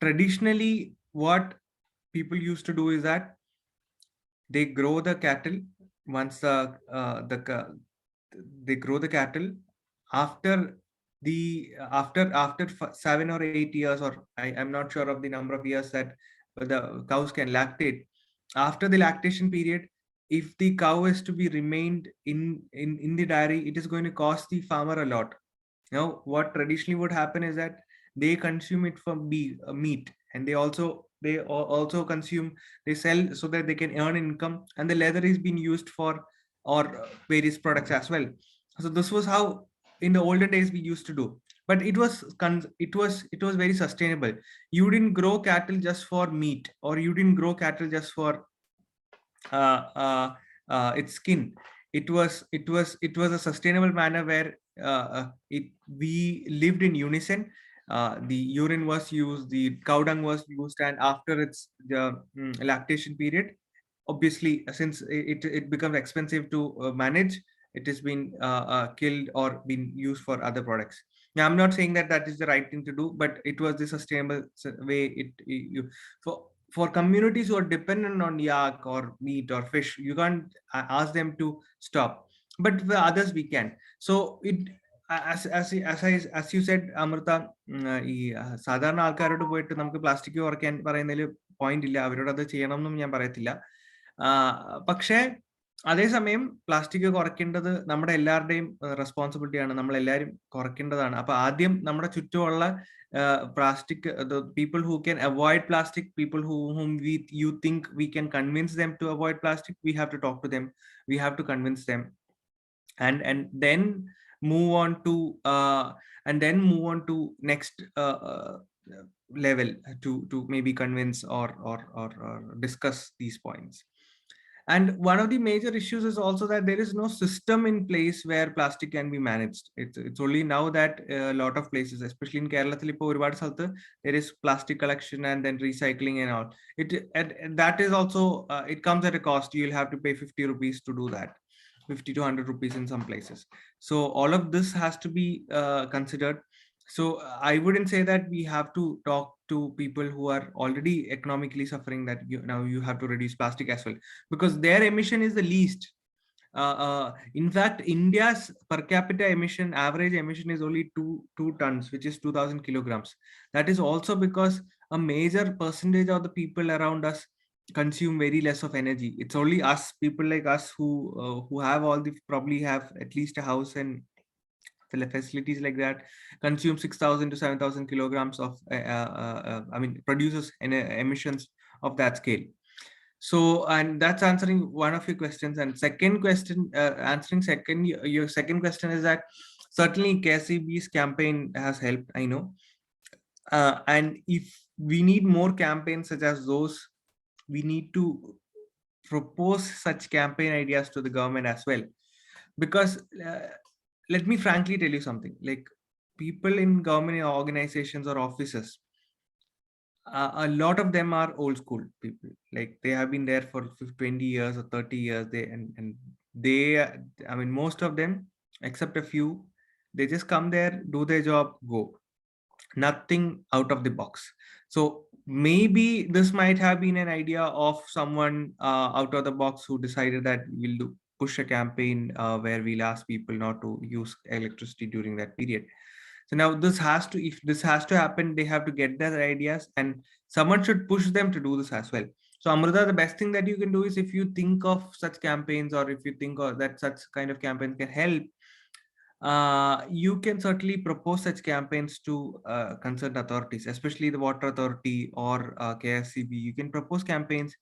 traditionally, what people used to do is that they grow the cattle. Once they grow the cattle, after 7 or 8 years, or I'm not sure of the number of years that the cows can lactate. After the lactation period, if the cow is to be remained in the dairy, it is going to cost the farmer a lot. Now, what traditionally would happen is that they consume it for meat, and they also consume, they sell so that they can earn income, and the leather is being used for or various products as well. So this was how in the olden days we used to do, but it was very sustainable. You didn't grow cattle just for meat, or you didn't grow cattle just for its skin. It was a sustainable manner where we lived in unison. The urine was used, the cow dung was used, and after its lactation period, obviously, since it becomes expensive to manage, it has been killed or been used for other products. Now, I'm not saying that that is the right thing to do, but it was the sustainable way. For communities who are dependent on yak or meat or fish, you can't ask them to stop, but for others we can. So it, as you said, Amrita, ഈ സാധാരണ ആൾക്കാരോട് പോയിട്ട് നമുക്ക് plastic കുറയ്ക്കാൻ പറയുന്നതിൽ point ഇല്ല, അവരോട് അത് ചെയ്യണം എന്നും ഞാൻ പറയത്തില്ല. പക്ഷേ അതേസമയം പ്ലാസ്റ്റിക് കുറയ്ക്കേണ്ടത് നമ്മുടെ എല്ലാവരുടെയും റെസ്പോൺസിബിലിറ്റിയാണ്, നമ്മൾ എല്ലാവരും കുറയ്ക്കേണ്ടതാണ്. അപ്പൊ ആദ്യം നമ്മുടെ ചുറ്റുമുള്ള plastic, the people who can avoid plastic, people whom you think we can convince them to avoid plastic, we have to talk to them, we have to convince them, and then move on to next level to maybe convince or discuss these points. And one of the major issues is also that there is no system in place where plastic can be managed. It's only now that a lot of places, especially in Kerala, there is plastic collection and then recycling and all. And that is also, it comes at a cost. You'll have to pay 50 rupees to do that, 50 to 100 rupees in some places. So all of this has to be considered. So I wouldn't say that we have to talk to people who are already economically suffering that now you have to reduce plastic as well, because their emission is the least. In fact, India's per capita emission, average emission is only 2 tons, which is 2000 kilograms. That is also because a major percentage of the people around us consume very less of energy. It's only us, people like us, who have probably have at least a house and facilities like that, consume 6,000 to 7,000 kilograms of produces emissions of that scale. So, and that's answering one of your questions. And second question, answering your second question is that certainly KCB's campaign has helped, I know. And if we need more campaigns such as those, we need to propose such campaign ideas to the government as well. Because let me frankly tell you something, like people in government organizations or offices, a lot of them are old school people, like they have been there for 20 years or 30 years. They I mean, most of them except a few, they just come there, do their job, go, nothing out of the box. So maybe this might have been an idea of someone out of the box who decided that we'll push a campaign where we'll ask people not to use electricity during that period. So now if this has to happen, they have to get their ideas, and someone should push them to do this as well. So Amrita, the best thing that you can do is, if you think of such campaigns, or if you think of that such kind of campaigns can help, you can certainly propose such campaigns to concerned authorities, especially the Water Authority or KSCB. You can propose campaigns,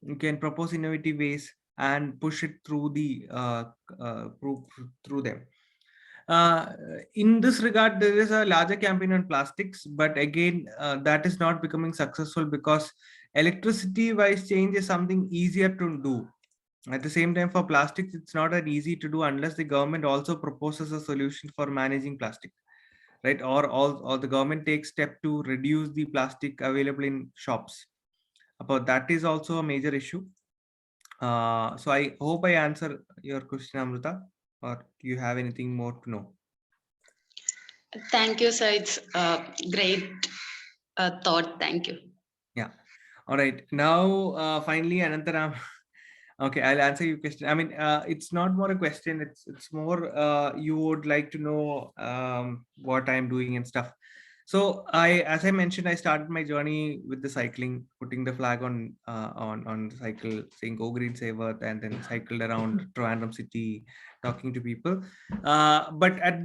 you can propose innovative ways and push it through through them. In this regard, there is a larger campaign on plastics, but again, that is not becoming successful because electricity wise change is something easier to do. At the same time, for plastics, it's not that easy to do unless the government also proposes a solution for managing plastic, right? Or the government takes step to reduce the plastic available in shops. But that is also a major issue. So I hope I answer your question, Amrita, or do you have anything more to know? Thank you, sir. It's great thought. Thank you. Yeah. All right. Now, finally, Anantaram. Okay, I'll answer your question. I mean, it's not more a question. It's more you would like to know what I'm doing and stuff. So as I mentioned, I started my journey with the cycling, putting the flag on the cycle, saying "Go Green, Save Earth," and then cycled around Trivandrum city, talking to people. But at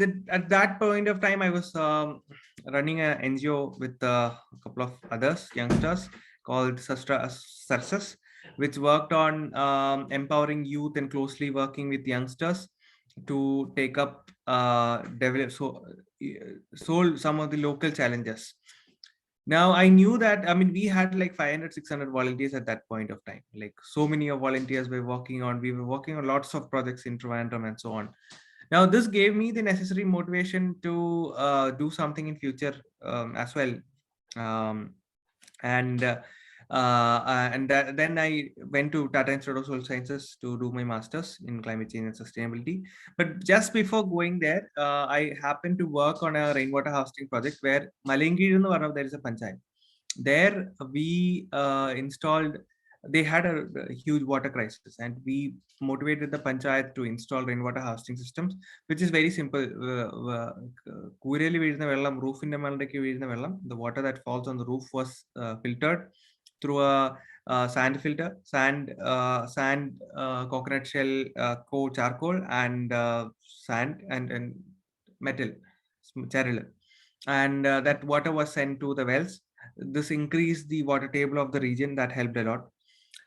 that point of time, I was running an NGO with a couple of others, youngsters, called Sarsus, which worked on empowering youth and closely working with youngsters to take up solve some of the local challenges. Now I knew that, I mean, we had like 500-600 volunteers at that point of time. Like so many of volunteers we were working on lots of projects in Trivandrum and so on. Now this gave me the necessary motivation to do something in future as well. Then I went to Tata Institute of Social Sciences to do my master's in climate change and sustainability. But just before going there, I happened to work on a rainwater harvesting project where Malengir, there is a panchayat. There we installed, they had a huge water crisis, and we motivated the panchayat to install rainwater harvesting systems, which is very simple. Roof in the water that falls on the roof was filtered through a sand filter, coconut shell, charcoal, and sand and metal, charcoal, and that water was sent to the wells. This increased the water table of the region. That helped a lot.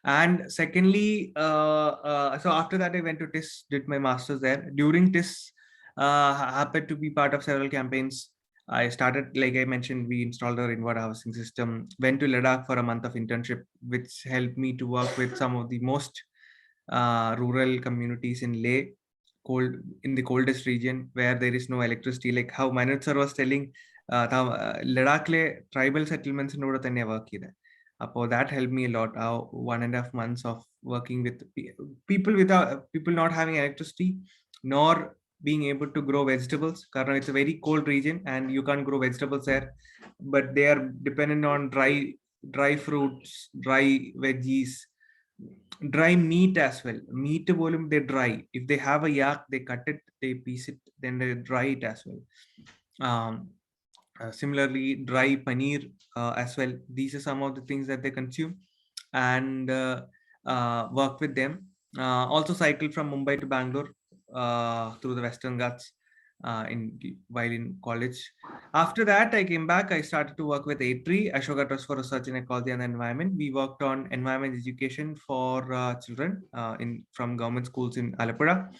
And secondly, so after that I went to TIS, did my master's there. During TIS, happened to be part of several campaigns. I started, like I mentioned, we installed a rainwater harvesting system, went to Ladakh for a month of internship, which helped me to work with some of the most rural communities in Leh, in the coldest region where there is no electricity. Like how Manoj sir was telling, Ladakh tribal settlements in work here. That helped me a lot. 1.5 months of working with people not having electricity, nor being able to grow vegetables. Because it's a very cold region and you can't grow vegetables there, but they are dependent on dry fruits, dry veggies, dry meat as well. Meat volume they dry. If they have a yak, they cut it, they piece it, then they dry it as well. Similarly, dry paneer as well. These are some of the things that they consume, and work with them. Also cycle from Mumbai to Bangalore through the Western Ghats while in college. After that, I came back. I started to work with A3, Ashoka Trust for Research in Ecology and Environment. We worked on environment education for children from government schools in Alapura.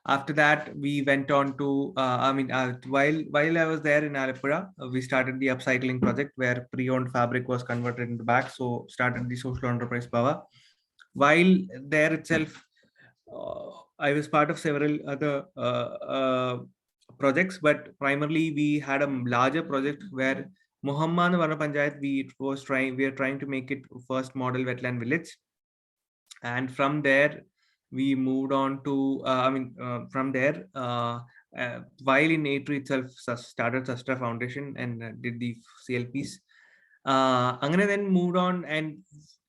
After that, we went on to, while I was there in Alapura, we started the upcycling project where pre-owned fabric was converted into bags. So started the social enterprise power. While there itself, I was part of several other projects, but primarily we had a larger project where Muhammad Vana Panchayat, we are trying to make it first model wetland village. And from there, we moved on to, from there, while in A3 itself, started Sastra Foundation and did the CLPs. Angane then moved on, and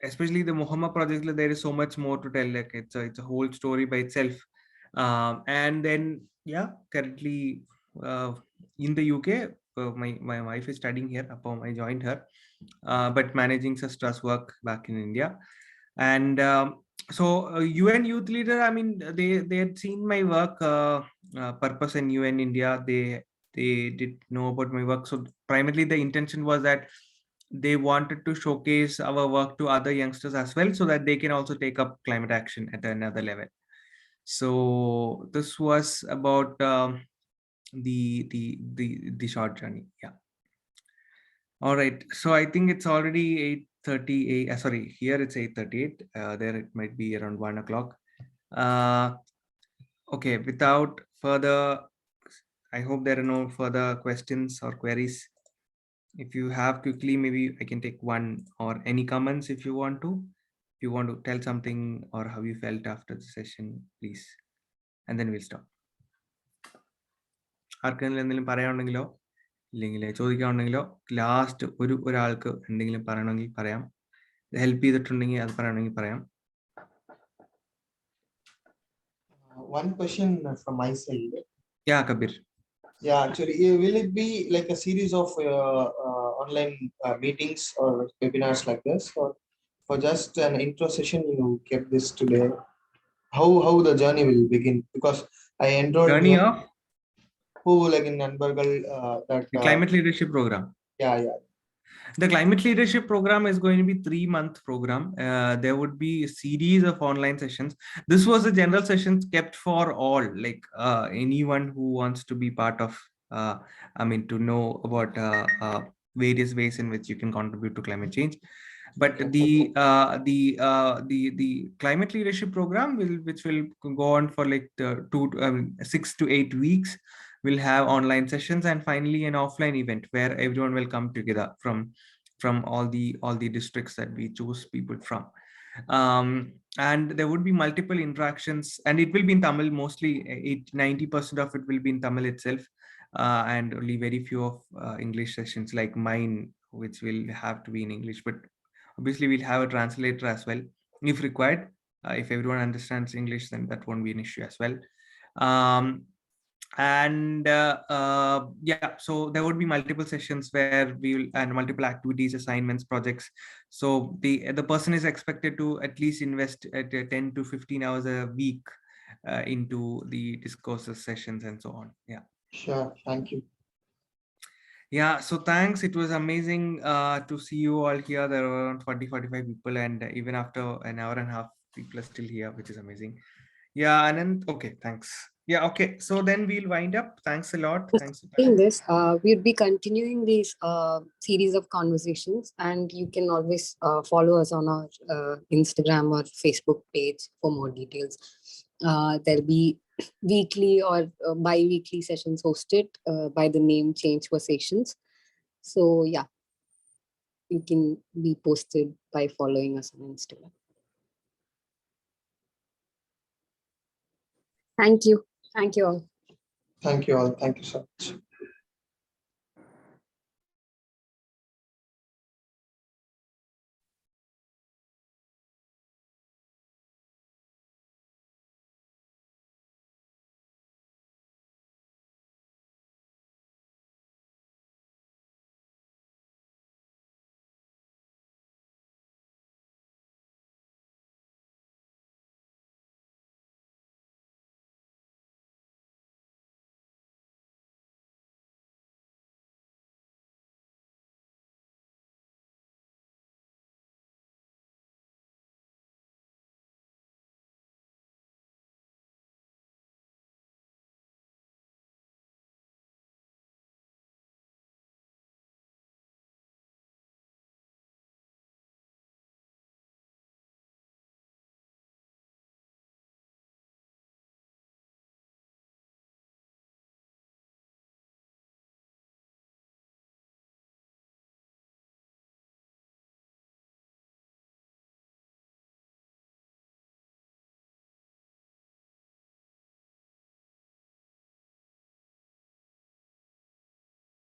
especially the Muhammad project, there is so much more to tell. Like it's a whole story by itself. And then, yeah, currently in the UK, my wife is studying here. I joined her, but managing Sastra's work back in India. And so UN Youth Leader, I mean, they had seen my work, purpose in UN India. They did know about my work. So primarily the intention was that they wanted to showcase our work to other youngsters as well, so that they can also take up climate action at another level. So this was about the short journey. Yeah. All right. So I think it's already 8:38. Sorry, here it's 8:38. There it might be around 1 o'clock. Okay. Without further, I hope there are no further questions or queries. If you have quickly, maybe I can take one, or any comments if you want to. If you want to tell something or how you felt after the session, please. And then we'll stop. ആർക്കെങ്കിലും എന്തെങ്കിലും പറയാനുണ്ടെങ്കിലോ ഇല്ലെങ്കിൽ ചോദിക്കാനുണ്ടെങ്കിലോ last ഒരാൾക്ക് എന്തെങ്കിലും പറയണമെങ്കിൽ പറയാം. Help ചെയ്തിട്ടുണ്ടെങ്കിൽ അത് പറയണമെങ്കിൽ പറയാം. One question from my side. Yeah, Kabir. Yeah, actually, will it be like a series of online meetings or webinars like this, or for just an intro session you kept this today? How the journey will begin? Because I enrolled Journey of who like in Nanbargal that the climate leadership program. Yeah. The climate leadership program is going to be 3-month program. There would be a series of online sessions. This was a general sessions kept for all, like anyone who wants to be part of, to know about various ways in which you can contribute to climate change. But the climate leadership program which will go on for like 6 to 8 weeks. We'll have online sessions, and finally an offline event where everyone will come together from all the districts that we choose people from. And there would be multiple interactions, and it will be in Tamil. Mostly 90% of it will be in Tamil itself, and only very few of English sessions like mine, which will have to be in English. But obviously we'll have a translator as well if required. If everyone understands English, then that won't be an issue as well. So there would be multiple sessions where and multiple activities, assignments, projects. So the person is expected to at least invest 10 to 15 hours a week into the discourses, sessions, and so on. Yeah. Sure. Thank you. Yeah, so thanks. It was amazing to see you all here. There were around 40-45 people, and even after an hour and a half, people are still here, which is amazing. Yeah, Anand. Okay, thanks. Yeah, okay. So then we'll wind up. Thanks a lot. Thanks. In this, we'll be continuing these series of conversations, and you can always follow us on our Instagram or Facebook page for more details. There'll be weekly or bi-weekly sessions hosted by the name Change Conversations. So yeah, you can be posted by following us on Instagram. Thank you. Thank you all. Thank you all. Thank you so much.